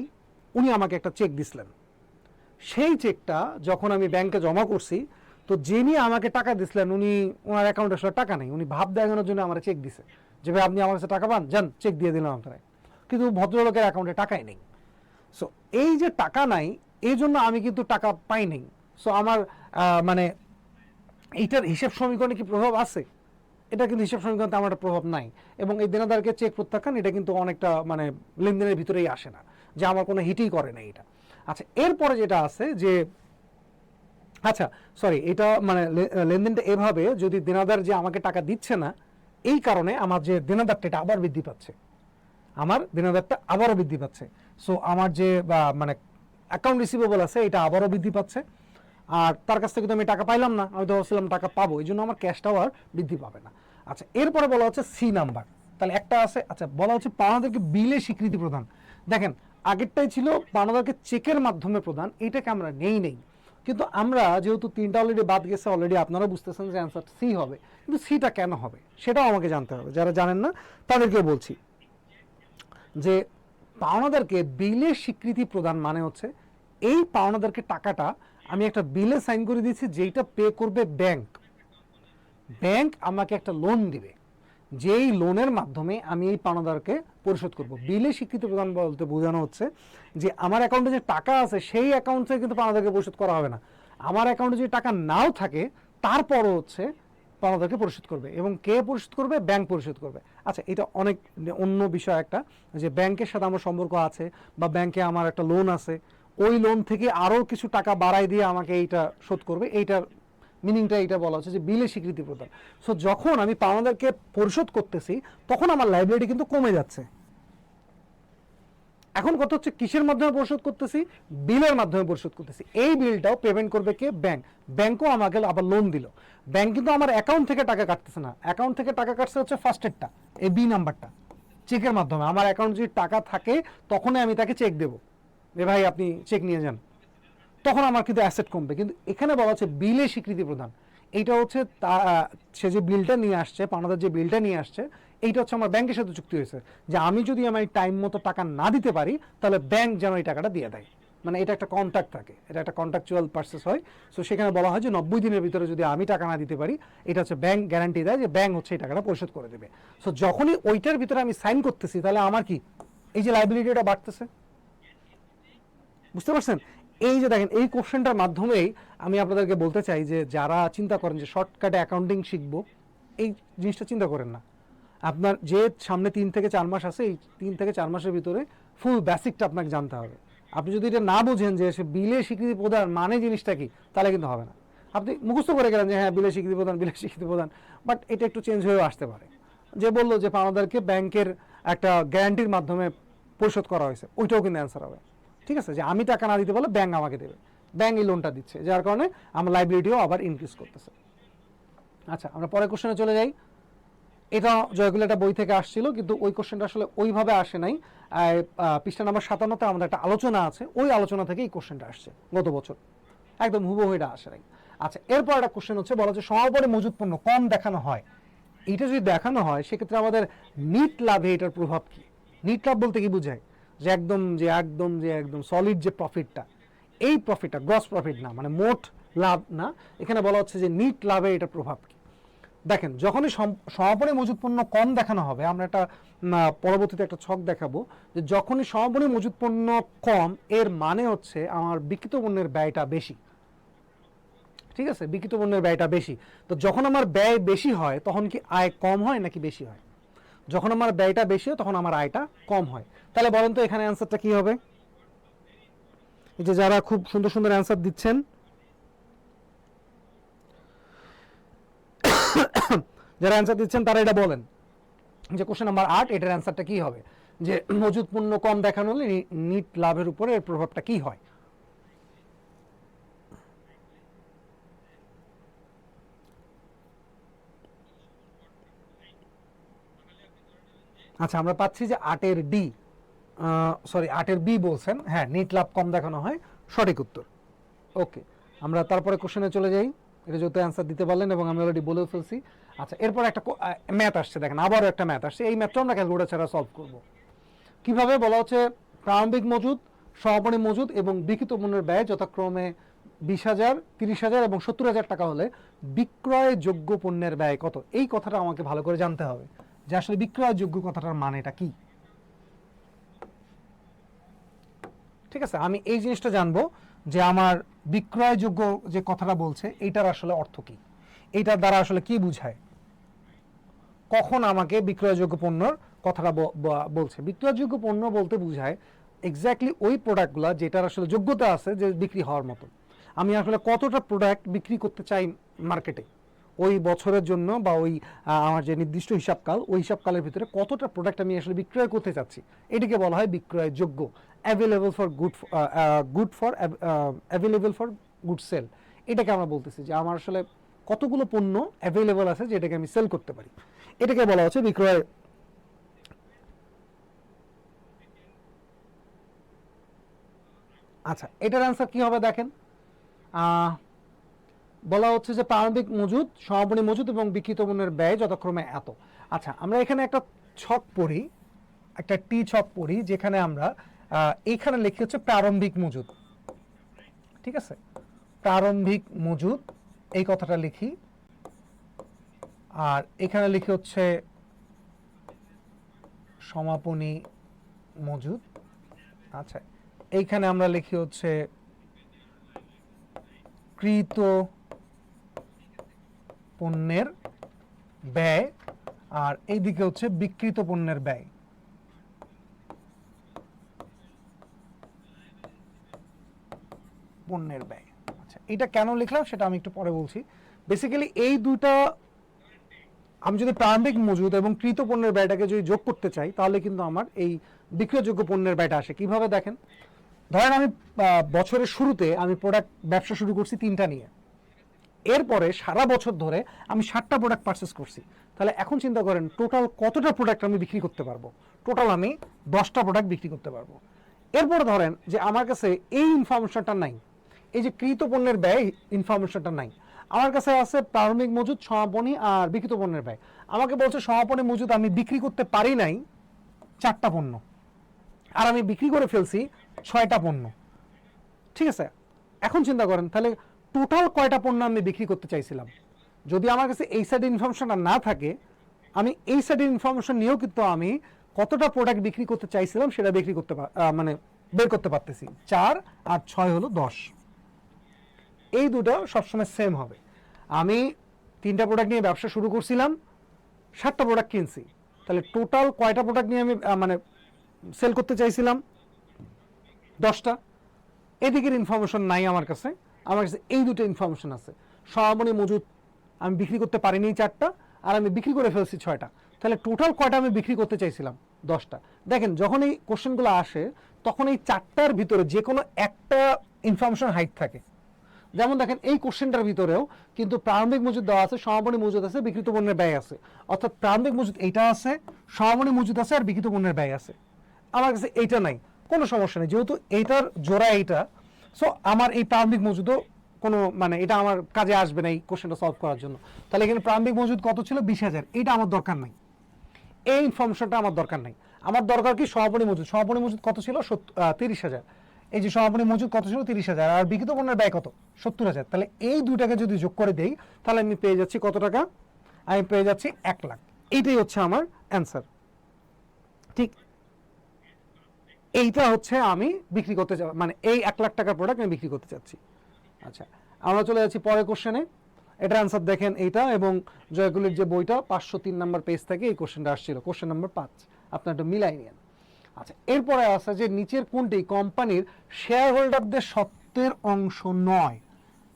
উনি আমাকে একটা চেক দিছিলেন। সেই চেকটা যখন আমি ব্যাংকে জমা করছি, তো যিনি আমাকে টাকা দিছিলেন ওনার অ্যাকাউন্টে আসলে টাকা নেই। উনি ভাব দেখানোর জন্য আমার চেক দিছে যে ভাই আপনি আমার কাছে টাকা পান, যান চেক দিয়ে দিলাম আপনার। কিন্তু ভদ্রলোকের অ্যাকাউন্টে টাকাই নেই। সো এই যে টাকা নাই, এই জন্য আমি কিন্তু টাকা পাই নাই। সো আমার মানে এইটার হিসাব সমীকরণে কি প্রভাব আছে? এটা কিন্তু হিসাব সমীকরণে আমার একটা প্রভাব নাই। এবং এই দেনাদারকে চেক প্রত্যাখ্যান, এটা কিন্তু অনেকটা মানে লেনদেনের ভিতরেই আসে না, যে আমার কোনো হিটই করে না এটা। আচ্ছা, এরপরে যেটা আছে যে আচ্ছা সরি, এটা মানে লেনদেনটা এভাবে, যদি দেনাদার যে আমাকে টাকা দিচ্ছে না এই কারণে আমার যে দেনাদারটা এটা আবার বৃদ্ধি পাচ্ছে, আমার দেনাদারটা আবারও বৃদ্ধি পাচ্ছে। সো আমার যে মানে অ্যাকাউন্ট রিসিভেবল আছে এটা আবারও বৃদ্ধি পাচ্ছে, আর তার কাছ থেকে তো আমি টাকা পাইলাম না, আমি তো ভাবছিলাম টাকা পাবো, এই জন্য আমার ক্যাশটাও আর বৃদ্ধি পাবে না। আচ্ছা এরপরে বলা হচ্ছে সি নাম্বার, তাহলে একটা আছে। আচ্ছা বলা হচ্ছে পাওনাদারকে বিলে স্বীকৃতি প্রদান। দেখেন আগেরটাই ছিল পাওনাদারকে চেকের মাধ্যমে প্রদান, এইটাকে আমরা নেই, কিন্তু আমরা যেহেতু তিনটা অলরেডি বাদ গেছে, অলরেডি আপনারা বুঝতেছেন যে অ্যান্সার সি হবে, কিন্তু সিটা কেন হবে সেটাও আমাকে জানতে হবে, যারা জানেন না তাদেরকে বলছি যে পাওনাদারকে বিলে স্বীকৃতি প্রদান মানে হচ্ছে এই পাওনাদারকে টাকাটা আমি একটা বিলে সাইন করে দিয়েছি, যেটা পে করবে ব্যাংক। ব্যাংক আমাকে একটা লোন দিবে, যেই লোনের মাধ্যমে আমি এই পাওনাদারকে পরিশোধ করব। বিলে স্বীকৃতি প্রদান বলতে বোঝানো হচ্ছে যে আমার অ্যাকাউন্টে যে টাকা আছে সেই অ্যাকাউন্ট থেকে কিন্তু পাওনাদারকে পরিশোধ করা হবে না, আমার অ্যাকাউন্টে যদি টাকা নাও থাকে তারপরও হচ্ছে পাওনাদারকে পরিশোধ করবে, এবং কে পরিশোধ করবে? ব্যাংক পরিশোধ করবে। আচ্ছা এটা অনেক অন্য বিষয় একটা, যে ব্যাংকের সাথে আমার সম্পর্ক আছে বা ব্যাংকে আমার একটা লোন আছে, ওই লোন থেকে আরও কিছু টাকা বাড়াই দিয়ে আমাকে এইটা শোধ করবে, এইটার মিনিংটা এইটা বলা হচ্ছে যে বিলে স্বীকৃতি প্রদান। সো যখন আমি পাওনাদারকে পরিশোধ করতেছি তখন আমার লাইবিলিটি কিন্তু কমে যাচ্ছে। এখন কথা হচ্ছে কিসের মাধ্যমে পরিশোধ করতেছি? বিলের মাধ্যমে পরিশোধ করতেছি। এই বিলটাও পেমেন্ট করবে কে? ব্যাংক। ব্যাংকও আমাকে আবার লোন দিল, ব্যাংক কিন্তু আমার অ্যাকাউন্ট থেকে টাকা কাটতেছে না, অ্যাকাউন্ট থেকে টাকা কাটছে হচ্ছে ফার্স্টেরটা, এই বি নাম্বারটা, চেকের মাধ্যমে। আমার অ্যাকাউন্ট যদি টাকা থাকে তখনই আমি তাকে চেক দেবো, যে ভাই আপনি চেক নিয়ে যান, তখন আমার কিন্তু অ্যাসেট কমবে। কিন্তু এখানে বলা হচ্ছে বিলে স্বীকৃতি প্রদান, এইটা হচ্ছে সে যে বিলটা নিয়ে আসছে, পাওনাদার যে বিলটা নিয়ে আসছে, এইটা হচ্ছে আমার ব্যাংকের সাথে চুক্তি হয়েছে যে আমি যদি আমার টাইম মতো টাকা না দিতে পারি তাহলে ব্যাংক যেন এই টাকাটা দিয়ে দেয়। মানে এটা একটা কন্ট্রাক্ট থাকে, এটা একটা কন্ট্রাকচুয়াল প্রসেস হয়। সো সেখানে বলা হয় যে 90 দিনের ভিতরে যদি আমি টাকা না দিতে পারি, এটা হচ্ছে ব্যাংক গ্যারান্টি দেয় যে ব্যাংক হচ্ছে এই টাকাটা পরিশোধ করে দেবে। সো যখনই ওইটার ভিতরে আমি সাইন করতেছি তাহলে আমার কি এই যে লাইবিলিটিটা বাড়তেছে, বুঝতে পারছেন? এই যে দেখেন এই কোশ্চেনটার মাধ্যমেই আমি আপনাদেরকে বলতে চাই যে যারা চিন্তা করেন যে শর্টকাটে অ্যাকাউন্টিং শিখবো, এই জিনিসটা চিন্তা করেন না। আপনার যে সামনে 3 থেকে 4 মাস আছে, এই 3 থেকে 4 মাসের ভিতরে ফুল বেসিকটা আপনাকে জানতে হবে। আপনি যদি এটা না বোঝেন যে সে বিলে স্বীকৃতি প্রদান মানে জিনিসটা কি, তাহলে কিন্তু হবে না। আপনি মুখস্থ করে গেলেন যে হ্যাঁ বিলে স্বীকৃতি প্রদান, বিলে স্বীকৃতি প্রদান, বাট এটা একটু চেঞ্জ হয়েও আসতে পারে। যে বললো যে পাওনাদারকে ব্যাংকের একটা গ্যারান্টির মাধ্যমে পরিশোধ করা হয়েছে, ওইটাও কিন্তু অ্যান্সার হবে। ঠিক আছে, যে আমি টাকা না দিতে পারলে ব্যাংক আমাকে দেবে, ব্যাংক এই লোনটা দিচ্ছে, যার কারণে আমার লাইবিলিটিও আবার ইনক্রিজ করতেছে। আচ্ছা আমরা পরের কোশ্চেনে চলে যাই। এটা জয়গুলো একটা বই থেকে আসছিল, কিন্তু ওই কোশ্চেনটা আসলে ওইভাবে আসে নাই। পৃষ্ঠা নাম্বার 57-তে আমাদের একটা আলোচনা আছে, ওই আলোচনা থেকে এই কোশ্চেনটা আসছে গত বছর, একদম হুবহু এটা আসে নাই। আচ্ছা এরপর একটা কোশ্চেন হচ্ছে, বলা হচ্ছে সমাপনী মজুত পণ্য কম দেখানো হয়, এটা যদি দেখানো হয় সেক্ষেত্রে আমাদের নিট লাভে এটার প্রভাব কি? নিট লাভ বলতে কি বোঝায়? যে একদম সলিড যে প্রফিটটা, এই প্রফিটটা গ্রস প্রফিট না, মানে মোট লাভ না। এখানে বলা হচ্ছে যে নিট লাভে এটার প্রভাব কি। দেখেন যখনই সমাপনী মজুত পণ্য কম দেখানো হবে, আমরা একটা পরবর্তীতে একটা ছক দেখাবো, যে যখনই সমাপনী মজুত পণ্য কম, এর মানে হচ্ছে আমার বিক্রিত পণ্যের ব্যয়টা বেশি। ঠিক আছে, বিক্রিত পণ্যের ব্যয়টা বেশি। তো যখন আমার ব্যয় বেশি হয় তখন কি আয় কম হয় নাকি বেশি হয়? যখন আমার ব্যয়টা বেশি হয় তখন আমার আয়টা কম হয়। তাহলে বলেন তো এখানে অ্যান্সারটা কি হবে? এই যে যারা খুব সুন্দর সুন্দর অ্যান্সার দিচ্ছেন, যারা অ্যান্সার দিচ্ছেন তারা এটা বলেন যে কোশ্চেন নাম্বার 8 এটার অ্যান্সারটা কি হবে, যে মজুত পণ্য কম দেখানো হলে নিট লাভের উপরে এর প্রভাবটা কি হয়। আচ্ছা আমরা পাচ্ছি যে 8-এর ডি, সরি 8-এর বি বলছেন, হ্যাঁ নিট লাভ কম দেখানো হয়, সঠিক উত্তর। ওকে আমরা তারপরে কোশ্চেনে চলে যাই, এটা যত অ্যান্সার দিতে পারলেন এবং আমি অলরেডি বলেও ফেলছি। আচ্ছা এরপর একটা ম্যাথ আসছে, দেখেন আবারও একটা ম্যাথ আসছে, এই ম্যাথটা আমরা ক্যালকুলেটর ছাড়া সলভ করব। কিভাবে? বলা হচ্ছে প্রারম্ভিক মজুদ, সমাপনী মজুদ এবং বিক্রিত পণ্যের ব্যয় যথাক্রমে 20,000, 30,000 এবং 70,000 টাকা হলে বিক্রয়যোগ্য পণ্যের ব্যয় কত? এই কথাটা আমাকে ভালো করে জানতে হবে যে আসলে বিক্রয়যোগ্য কথাটার মানেটা কি। ঠিক আছে, আমি এই জিনিসটা জানবো যে আমার বিক্রয়যোগ্য যে কথাটা বলছে এইটার আসলে অর্থ কি, এইটার দ্বারা আসলে কি বুঝায়, কখন আমাকে বিক্রয়যোগ্য পণ্যর কথাটা বলছে। বিক্রয়যোগ্য পণ্য বলতে বুঝায় এক্স্যাক্টলি ওই প্রোডাক্টগুলো যেটার আসলে যোগ্যতা আছে যে বিক্রি হওয়ার মতো। আমি আসলে কতটা প্রোডাক্ট বিক্রি করতে চাই মার্কেটে ওই বছরের জন্য, বা ওই আমার যে নির্দিষ্ট হিসাবকাল, ওই হিসাবকালের ভিতরে কতটা প্রোডাক্ট আমি আসলে বিক্রয় করতে চাচ্ছি, এটিকে বলা হয় বিক্রয়যোগ্য, available for good for available for good sale. এটাকে আমরা বলতেছি যে আমার আসলে কতগুলো পণ্য অ্যাভেলেবল আছে যেটাকে আমি সেল করতে পারি, এটাকে বলা হচ্ছে বিক্রয়। আচ্ছা, এটার অ্যান্সার কি হবে দেখেন, বলা হচ্ছে যে প্রারম্ভিক মজুদ, সমাপনী মজুদ এবং বিক্রিত পণ্যের ব্যয় যথাক্রমে এত। আচ্ছা, আমরা এখানে একটা ছক পড়ি, একটা টি ছক পড়ি, যেখানে আমরা এইখানে লিখি হচ্ছে প্রারম্ভিক মজুদ, ঠিক আছে, প্রারম্ভিক মজুদ এই কথাটা লিখি, আর এখানে লিখি হচ্ছে সমাপনী মজুদ। আচ্ছা, এইখানে আমরা লিখি হচ্ছে কৃত পণ্যের ব্যয়, আর এইদিকে হচ্ছে বিক্রিত পণ্যের ব্যয়। পণ্যের ব্যয়। আচ্ছা, এটা কেন লিখলাম সেটা আমি একটু পরে বলছি। বেসিক্যালি এই দুটা, আমি যদি প্রারম্ভিক মজুদ এবং কৃত পণ্যের ব্যয়টাকে যদি যোগ করতে চাই, তাহলে কিন্তু আমার এই বিক্রয়যোগ্য পণ্যের ব্যয়টা আসে। কিভাবে দেখেন, ধরেন আমি বছরের শুরুতে আমি প্রোডাক্ট ব্যবসা শুরু করছি 3টা নিয়ে, এরপরে সারা বছর ধরে আমি 7টা প্রোডাক্ট পারচেস করছি, তাহলে এখন চিন্তা করেন টোটাল কতটা প্রোডাক্ট আমি বিক্রি করতে পারবো। টোটাল আমি 10টা প্রোডাক্ট বিক্রি করতে পারবো। এরপরে ধরেন যে আমার কাছে এই ইনফরমেশনটা নাই, এই যে কৃত পণ্যের ব্যয় ইনফরমেশনটা নাই, আমার কাছে আছে প্রারম্ভিক মজুদ, সমাপনী আর বিক্রিত পণ্যের ব্যয়। আমাকে বলছে সমাপনী মজুদ আমি বিক্রি করতে পারি নাই 4টা পণ্য, আর আমি বিক্রি করে ফেলছি 6টা পণ্য, ঠিক আছে। এখন চিন্তা করেন তাহলে টোটাল কয়টা পণ্য আমি বিক্রি করতে চাইছিলাম। যদি আমার কাছে এই সাইডের ইনফরমেশনটা না থাকে, আমি এই সাইডের ইনফরমেশন নিয়েও কিন্তু আমি কতটা প্রোডাক্ট বিক্রি করতে চাইছিলাম সেটা বিক্রি করতে মানে বের করতে পারতেছি। 4 আর 6 হলো 10। এই দুটো সবসময় সেম হবে। আমি 3টা প্রোডাক্ট নিয়ে ব্যবসা শুরু করছিলাম, 7টা প্রোডাক্ট কিনছি, তাহলে টোটাল কয়টা প্রোডাক্ট নিয়ে আমি মানে সেল করতে চাইছিলাম, 10টা। এদিকের ইনফরমেশন নাই আমার কাছে, আমার কাছে এই দুটো ইনফরমেশন আছে। সমাপনী মজুদ আমি বিক্রি করতে পারিনি 4টা, আর আমি বিক্রি করে ফেলছি 6টা, তাহলে টোটাল কয়টা আমি বিক্রি করতে চাইছিলাম, 10টা। দেখেন যখন এই কোশ্চেনগুলো আসে তখন এই 4টার ভিতরে যে কোনো একটা ইনফরমেশন হাইড থাকে। যেমন দেখেন এই কোশ্চেনটার ভিতরেও কিন্তু প্রারম্ভিক মজুদ দেওয়া আছে, সমাপনী মজুদ আছে, বিক্রিত পণ্যের ব্যয় আছে, অর্থাৎ প্রারম্ভিক মজুদ এইটা আছে, সমাপনী মজুদ আছে, আর বিক্রিত পণ্যের ব্যয় আছে। আমার কাছে এইটা নাই, কোনো সমস্যা নেই, যেহেতু এইটার জোড়া এইটা, সো আমার এই প্রারম্ভিক মজুদও কোনো মানে এটা আমার কাজে আসবে না এই কোশ্চেনটা সলভ করার জন্য। তাহলে এখানে প্রারম্ভিক মজুদ কত ছিল, 20,000, এটা আমার দরকার নাই, এই ইনফরমেশনটা আমার দরকার নাই। আমার দরকার কি সমাপনী মজুদ, সমাপনী মজুদ কত ছিল, 30,000, এই যে সমাপনী মজুদ কত ছিল, 30,000, আর বিক্রিত পণ্যের ব্যয় কত, 70,000। তাহলে এই দুইটাকে যদি যোগ করে দেই তাহলে আমি পেয়ে যাচ্ছি কত টাকা, আমি পেয়ে যাচ্ছি 1 লাখ। এইটাই হচ্ছে আমার অ্যান্সার, ঠিক। এইটা হচ্ছে আমি বিক্রি করতে চাই, মানে এই 1 লাখ টাকার প্রোডাক্ট আমি বিক্রি করতে চাচ্ছি। আচ্ছা, আমরা চলে যাচ্ছি পরের কোশ্চেনে। এটার অ্যান্সার দেখেন এইটা, এবং জয়গুলির যে বইটা 503 নম্বর পেজ থেকে এই কোশ্চেনটা আসছিল, কোশ্চেন নাম্বার 5, আপনার একটু মিলাই নিন। আচ্ছা, এরপরে আছে যে নিচের কোনটি কোম্পানির শেয়ার হোল্ডারদের সত্ত্বের অংশ নয়।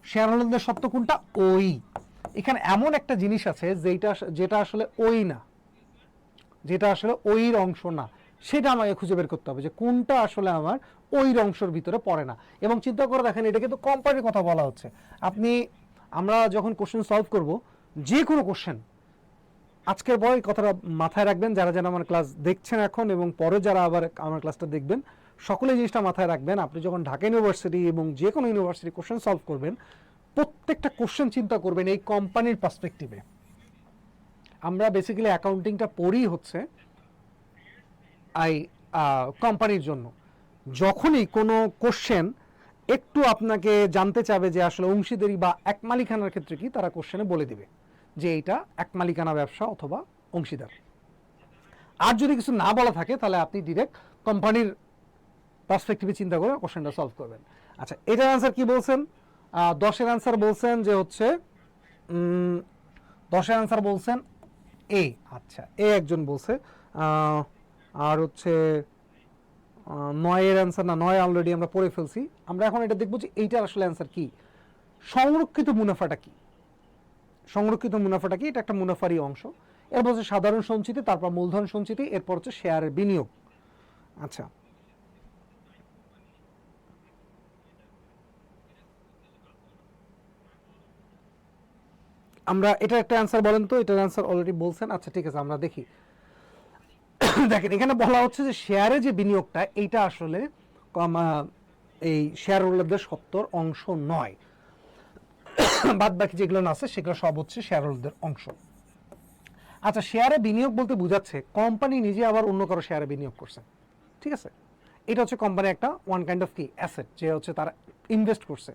শেয়ার হোল্ডারদের সত্ত্ব কোনটা, ওই। এখানে এমন একটা জিনিস আছে যেটা আসলে ওই না, যেটা আসলে ওইর অংশ না, সেটা আমাকে খুঁজে বের করতে হবে যে কোনটা আসলে আমার ওইর অংশের ভিতরে পড়ে না। এবং চিন্তা করে দেখেন, এটা কিন্তু কোম্পানির কথা বলা হচ্ছে। আমরা যখন কোশ্চেন সলভ করব, যে কোনো কোশ্চেন, আজকের পরে কথাটা মাথায় রাখবেন, যারা যারা আমার ক্লাস দেখছেন এখন এবং পরে যারা আবার আমার ক্লাসটা দেখবেন, সকলে জিনিসটা মাথায় রাখবেন। আপনি যখন ঢাকা ইউনিভার্সিটি এবং যে কোনো ইউনিভার্সিটি কোশ্চেন সলভ করবেন, প্রত্যেকটা কোশ্চেন চিন্তা করবেন এই কোম্পানির পার্সপেক্টিভে। আমরা বেসিক্যালি অ্যাকাউন্টিংটা পড়ি হচ্ছে কোম্পানির জন্য। যখনই কোনো কোশ্চেন একটু আপনাকে জানতে চাবে যে আসলে অংশীদারি বা এক মালিকানার ক্ষেত্রে কি, তারা কোশ্চেনে বলে দিবে যে এইটা এক মালিকানা ব্যবসা অথবা অংশীদার। আর যদি কিছু না বলা থাকে তাহলে আপনি ডিরেক্ট কোম্পানির পার্সপেক্টিভে চিন্তা করে কোশ্চেনটা সলভ করবেন। আচ্ছা, এটার আনসার কি বলছেন, 10-এর আনসার বলছেন যে হচ্ছে 10-এর আনসার বলছেন এ। আচ্ছা, এ একজন বলছে, আর হচ্ছে 9-এর অ্যান্সার না, 9 অলরেডি আমরা পড়ে ফেলছি। আমরা এখন এটা দেখবো যে এইটার আসলে অ্যান্সার কি। সংরক্ষিত মুনাফাটা কি? সংরক্ষিত মুনাফাটা কি? এটা একটা মুনাফারই অংশ। এরপর হচ্ছে সাধারণ সঞ্চিতি, তারপর মূলধন সঞ্চিতি, এরপর হচ্ছে শেয়ারের বিনিয়োগ। আচ্ছা, আমরা এটা একটা অ্যান্সার বলেন তো, এটার অ্যান্সার অলরেডি বলছেন। আচ্ছা ঠিক আছে, আমরা দেখি। দেখেন এখানে বলা হচ্ছে যে শেয়ারে যে বিনিয়োগটা, এইটা আসলে এই শেয়ার হোল্ডারদের সত্তর অংশ নয়, বাদ বাকি যেগুলো আছে সেগুলো সব হচ্ছে শেয়ার হোল্ডারদের অংশ। আচ্ছা, শেয়ারে বিনিয়োগ বলতে বোঝাচ্ছে কোম্পানি নিজে আবার অন্য কারো শেয়ারে বিনিয়োগ করছে, ঠিক আছে? এটা হচ্ছে কোম্পানির একটা ওয়ান কাইন্ড অফ কি অ্যাসেট, যে হচ্ছে তারা ইনভেস্ট করছে।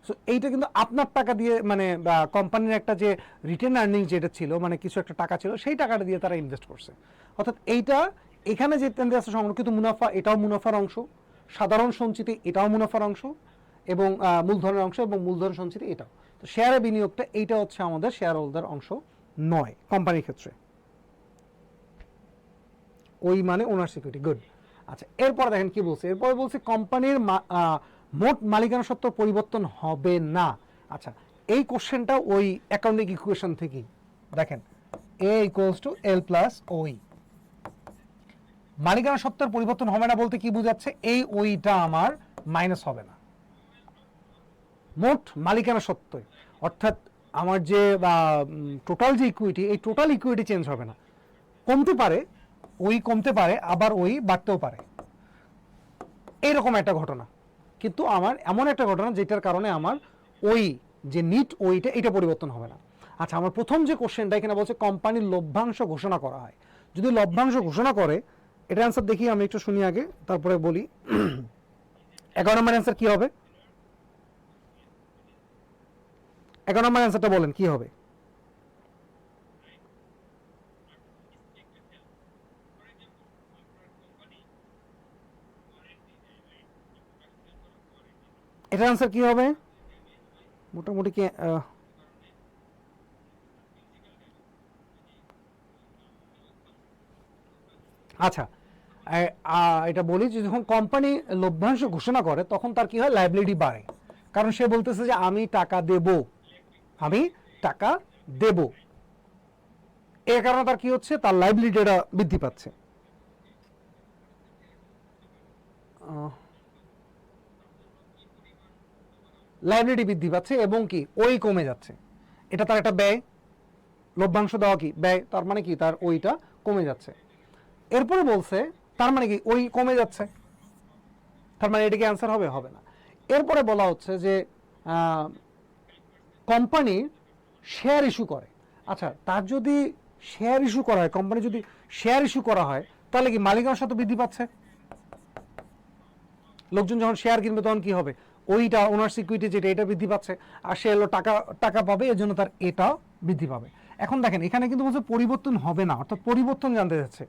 সো এইটা কিন্তু আপনার টাকা দিয়ে, মানে কোম্পানির একটা যে রিটেন আর্নিং যেটা ছিল, মানে কিছু একটা টাকা ছিল, সেই টাকাটা দিয়ে তারা ইনভেস্ট করছে। অর্থাৎ এইটা এখানে যে আছে সংরক্ষিত মুনাফা, এটাও মুনাফার অংশ, সাধারণ সঞ্চিতি এটাও মুনাফার অংশ, এবং মূলধনের অংশ এবং মূলধন সঞ্চিতি এটাও। তো শেয়ারে বিনিয়োগটা এইটা হচ্ছে আমাদের শেয়ার হোল্ডার অংশ নয় কোম্পানির ক্ষেত্রে। ওই মানে ওনার সিকিউরিটি, গুড। আচ্ছা, এরপর দেখেন কি বলছে, এরপর বলছে কোম্পানির মোট মালিকানা সত্ত্ব পরিবর্তন হবে না। আচ্ছা, এই কোশ্চেনটা ওই অ্যাকাউন্টিং ইকুয়েশন থেকেই দেখেন, এ ইকুয়ালস টু এল প্লাস ওই। মালিকানা সত্ত্বের পরিবর্তন হবে না বলতে কি বোঝাচ্ছে? এই ওইটা আমার মাইনাস হবে না, মোট মালিকানা সত্ত্ব, অর্থাৎ আমার যে টোটাল যে ইকুইটি, এই টোটাল ইকুইটি চেঞ্জ হবে না, কমতে পারে, ওই কমতে পারে, আবার ওই বাড়তেও পারে, এইরকম একটা ঘটনা। কিন্তু আমার এমন একটা ঘটনা যেটার কারণে আমার ওই যে নিট ওইটা, এটা পরিবর্তন হবে না। আচ্ছা, আমার প্রথম যে কোশ্চেনটা এখানে বলছে কোম্পানির লভ্যাংশ ঘোষণা করা হয়, যদি লভ্যাংশ ঘোষণা করে, এটা অ্যান্সার দেখি আমি একটু শুনি আগে, তারপরে বলি। 11 নম্বর অ্যান্সার কি হবে? 11 নম্বর অ্যান্সারটা বলেন কি হবে? এটার অ্যান্সার কি হবে মোটামুটি কি? আচ্ছা, এটা বলি যে যখন কোম্পানি লভ্যাংশ ঘোষণা করে তখন তার কি হয়, লাইবিলিটি বাড়ে, কারণ সে বলতেছে যে আমি টাকা দেব, আমি টাকা দেব, এই কারণে তার কি হচ্ছে, তার লাইবিলিটিটা বৃদ্ধি পাচ্ছে। লাইবিলিটি বৃদ্ধি পাচ্ছে এবং কি ওই কমে যাচ্ছে, এটা তার একটা ব্যয়, লভ্যাংশ দেওয়া কি ব্যয়, তার মানে কি তার ওইটা কমে যাচ্ছে। এরপরে বলছে তার মানে কি ওই কমে যাচ্ছে, তার মানে এটা কি অ্যান্সার হবে? হবে না। এরপরে বলা হচ্ছে যে কোম্পানি শেয়ার ইস্যু করে। আচ্ছা, তার যদি শেয়ার ইস্যু করা হয়, কোম্পানি যদি শেয়ার ইস্যু করা হয়, তাহলে কি মালিকানা সত্ত্ব বৃদ্ধি পাচ্ছে? লোকজন যখন শেয়ার কিনবে তখন কি হবে, ওইটা ওনার সিকিউরিটি যেটা, এটা বৃদ্ধি পাচ্ছে, আর সে এলো টাকা টাকা পাবে, এর জন্য তার এটাও বৃদ্ধি পাবে। এখন দেখেন এখানে কিন্তু বলছে পরিবর্তন হবে না, অর্থাৎ পরিবর্তন জানতে যাচ্ছে,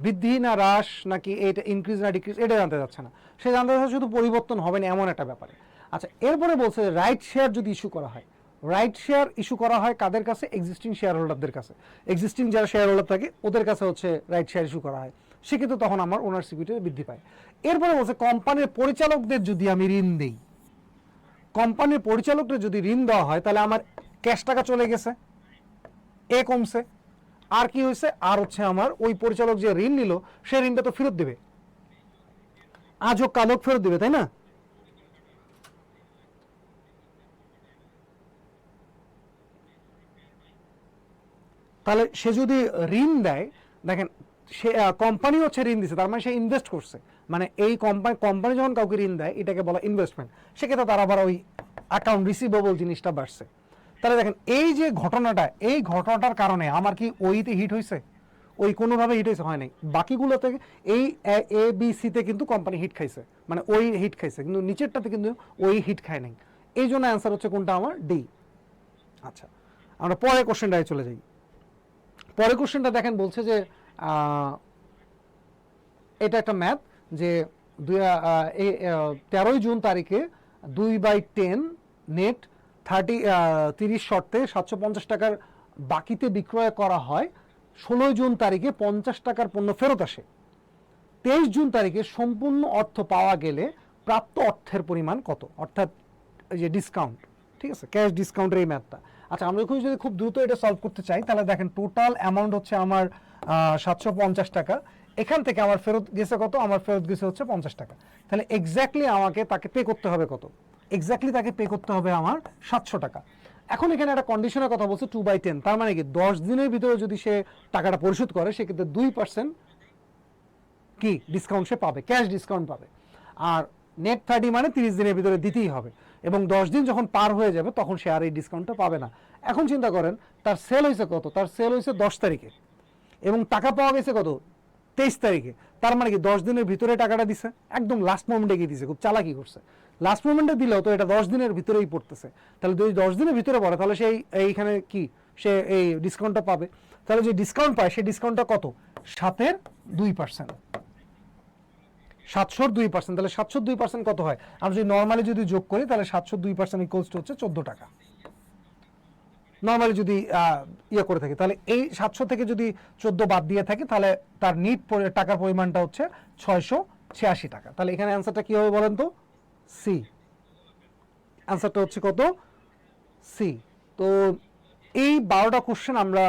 বৃদ্ধি না হ্রাস নাকি এটা ইনক্রিজ না ডিক্রিজ, এটা জানতে যাচ্ছে না, সে জানতে যাচ্ছে শুধু পরিবর্তন হবে না এমন একটা ব্যাপারে। আচ্ছা, এরপরে বলছে রাইট শেয়ার যদি ইস্যু করা হয়, রাইট শেয়ার ইস্যু করা হয় কাদের কাছে? এক্সিস্টিং শেয়ার হোল্ডারদের কাছে, এক্সিস্টিং যারা শেয়ার হোল্ডার থাকে ওদের কাছে হচ্ছে রাইট শেয়ার ইস্যু করা হয়, সেক্ষেত্রে তখন আমার ওনার সিকিউরিটি বৃদ্ধি পায়। এরপরে বলছে কোম্পানির পরিচালকদের যদি আমি ঋণ দিই, কোম্পানির পরিচালকদের যদি ঋণ দেওয়া হয়, তাহলে আমার ক্যাশ টাকা চলে গেছে, এ কমছে, আর কি হয়েছে, আর হচ্ছে আমার ওই পরিচালক যে ঋণ নিল সে ঋণটা তো ফেরত দেবে, আজ হোক কাল হোক ফেরত দেবে, তাই না? তাহলে সে যদি ঋণ দেয়, দেখেন সে কোম্পানি হচ্ছে ঋণ দিচ্ছে, তার মানে সে ইনভেস্ট করছে, মানে এই কোম্পানি যখন কাউকে ঋণ দেয় এটাকে বলা ইনভেস্টমেন্ট, সেক্ষেত্রে তার আবার ওই অ্যাকাউন্ট রিসিভেবল জিনিসটা বাড়ছে। তাহলে দেখেন এই যে ঘটনাটা, এই ঘটনাটার কারণে আমার কি ওইতে হিট হয়েছে? ওই কোনোভাবে হিট হয়েছে? হয় নাই। বাকিগুলোতে এই এ বি সিতে কিন্তু কোম্পানি হিট খাইছে, মানে ওই হিট খাইছে, কিন্তু নিচেরটাতে কিন্তু ওই হিট খায় নাই। এই জন্য অ্যান্সার হচ্ছে কোনটা আমার? ডি। আচ্ছা, আমরা পরের কোশ্চেনটায় চলে যাই। পরের কোশ্চেনটা দেখেন বলছে যে এটা একটা ম্যাথ, যে 13 জুন তারিখে 2/10 নেট 30 শর্তে 750 টাকার বাকিতে বিক্রয় করা হয়, 16 জুন তারিখে 50 টাকার পণ্য ফেরত আসে, 23 জুন তারিখে সম্পূর্ণ অর্থ পাওয়া গেলে প্রাপ্ত অর্থের পরিমাণ কত? অর্থাৎ যে ডিসকাউন্ট, ঠিক আছে, ক্যাশ ডিসকাউন্টের এই ম্যাথটা। আচ্ছা, আমরা যদি খুব দ্রুত এটা সলভ করতে চাই, তাহলে দেখেন টোটাল অ্যামাউন্ট হচ্ছে আমার 750 টাকা। এখান থেকে আমার ফেরত গেছে কত? আমার ফেরত গেছে হচ্ছে 50 টাকা। তাহলে এক্স্যাক্টলি আমাকে তাকে পে করতে হবে কত? এক্স্যাক্টলি তাকে পে করতে হবে আমার 700 টাকা। এখন এখানে একটা কন্ডিশনের কথা বলছে 2/10, তার মানে কি 10 দিনের ভিতরে যদি সে টাকাটা পরিশোধ করে সেক্ষেত্রে 2% কি ডিসকাউন্ট সে পাবে, ক্যাশ ডিসকাউন্ট পাবে। আর নেট 30 মানে 30 দিনের ভিতরে দিতেই হবে, এবং 10 দিন যখন পার হয়ে যাবে তখন সে আর এই ডিসকাউন্টটা পাবে না। এখন চিন্তা করেন তার সেল হয়েছে কত? তার সেল হয়েছে 10 তারিখে এবং টাকা পাওয়া গেছে কত? 23 তারিখে। তার মানে কি 10 দিনের ভিতরে টাকাটা দিছে, একদম লাস্ট মোমেন্টে গিয়ে দিছে, খুব চালাকি করছে। লাস্ট মোমেন্টে দিলেও তো এটা 10 দিনের ভিতরেই পড়তেছে, তাহলে যদি 10 দিনের ভিতরে পড়ে তাহলে সেই এইখানে কি সে এই ডিসকাউন্টটা পাবে। তাহলে যে ডিসকাউন্ট পায় সেই ডিসকাউন্টটা কত? 7-এর 2%, 700-র 2%। তাহলে 700-র 2% কত হয়? আমরা যদি নর্মালি যদি যোগ করি তাহলে 700-র 2% ইকুয়ালস টু হচ্ছে 14 টাকা। নর্মালি যদি ইয়ে করে থাকি, তাহলে এই 700 থেকে যদি 14 বাদ দিয়ে থাকে তাহলে তার নিট টাকার পরিমাণটা হচ্ছে 686 টাকা। তাহলে এখানে অ্যান্সারটা কি হবে বলেন তো? সি। অ্যান্সারটা হচ্ছে কত? সি। তো এই 12টা কোশ্চেন আমরা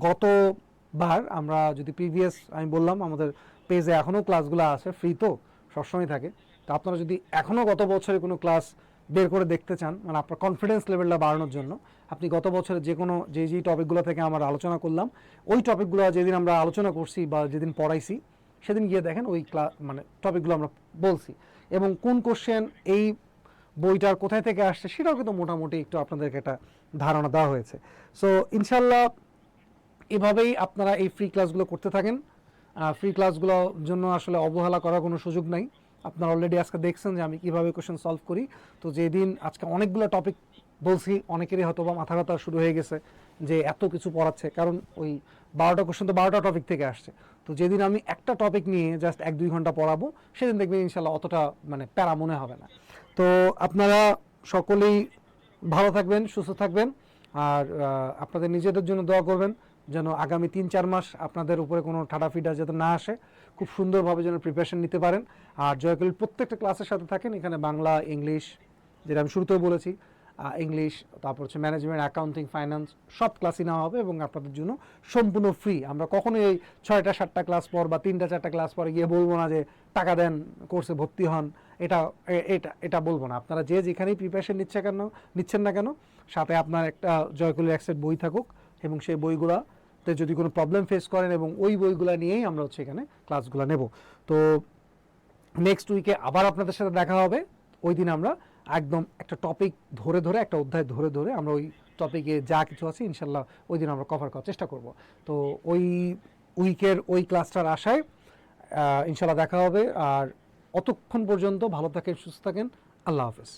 গতবার আমরা যদি প্রিভিয়াস, আমি বললাম আমাদের পেজে এখনও ক্লাসগুলো আছে, ফ্রি তো সবসময় থাকে। তো আপনারা যদি এখনও গত বছরে কোনো ক্লাস বের করে দেখতে চান, মানে আপনার কনফিডেন্স লেভেলটা বাড়ানোর জন্য, আপনি গত বছরে যে কোনো যেই টপিকগুলো থেকে আমরা আলোচনা করলাম, ওই টপিকগুলো যেদিন আমরা আলোচনা করছি বা যেদিন পড়াইছি সেদিন গিয়ে দেখেন ওই মানে টপিকগুলো আমরা বলছি, এবং কোন কোশ্চেন এই বইটার কোথায় থেকে আসছে সেটাও কিন্তু মোটামুটি একটু আপনাদেরকে একটা ধারণা দেওয়া হয়েছে। সো ইনশাল্লাহ এভাবেই আপনারা এই ফ্রি ক্লাসগুলো করতে থাকেন। ফ্রি ক্লাসগুলোর জন্য আসলে অবহেলা করার কোনো সুযোগ নাই। আপনারা অলরেডি আজকে দেখছেন যে আমি কীভাবে কোশ্চেন সলভ করি। তো যেদিন আজকে অনেকগুলো টপিক বলছি, অনেকেরই হয়তো বা মাথা ব্যথা শুরু হয়ে গেছে যে এত কিছু পড়াচ্ছে, কারণ ওই 12টা কোশ্চেন তো 12টা টপিক থেকে আসছে। তো যেদিন আমি একটা টপিক নিয়ে জাস্ট 1-2 ঘন্টা পড়াবো সেদিন দেখবেন ইনশাল্লাহ অতটা মানে প্যারা মনে হবে না। তো আপনারা সকলেই ভালো থাকবেন, সুস্থ থাকবেন, আর আপনাদের নিজেদের জন্য দোয়া করবেন যেন আগামী 3-4 মাস আপনাদের উপরে কোনো ঠাডাফিডা যাতে না আসে, খুব সুন্দরভাবে যেন প্রিপারেশন নিতে পারেন। আর জয়কলির প্রত্যেকটা ক্লাসের সাথে থাকেন, এখানে বাংলা, ইংলিশ, যেটা আমি শুরুতেও বলেছি, ইংলিশ, তারপর হচ্ছে ম্যানেজমেন্ট, অ্যাকাউন্টিং, ফাইন্যান্স, সব ক্লাসই নেওয়া হবে এবং আপনাদের জন্য সম্পূর্ণ ফ্রি। আমরা কখনোই এই 6টা-7টা ক্লাস পর বা 3টা-4টা ক্লাস পরে গিয়ে বলবো না যে টাকা দেন, কোর্সে ভর্তি হন, এটা এটা এটা বলবো না। আপনারা যে যেখানেই প্রিপারেশন নিচ্ছেন না কেন, সাথে আপনার একটা জয়কলির এক সেট বই থাকুক, এবং সেই বইগুলোতে যদি কোনো প্রবলেম ফেস করেন এবং ওই বইগুলো নিয়েই আমরা হচ্ছে এখানে ক্লাসগুলো নেব। তো নেক্সট উইকে আবার আপনাদের সাথে দেখা হবে। ওই দিন আমরা একদম একটা টপিক ধরে ধরে, একটা অধ্যায় ধরে ধরে আমরা ওই টপিকে যা কিছু আছে ইনশাল্লাহ ওই দিন আমরা কভার করার চেষ্টা করব। তো ওই উইকের ওই ক্লাসটার আশায় ইনশাল্লাহ দেখা হবে। আর অতক্ষণ পর্যন্ত ভালো থাকেন, সুস্থ থাকেন। আল্লাহ হাফেজ।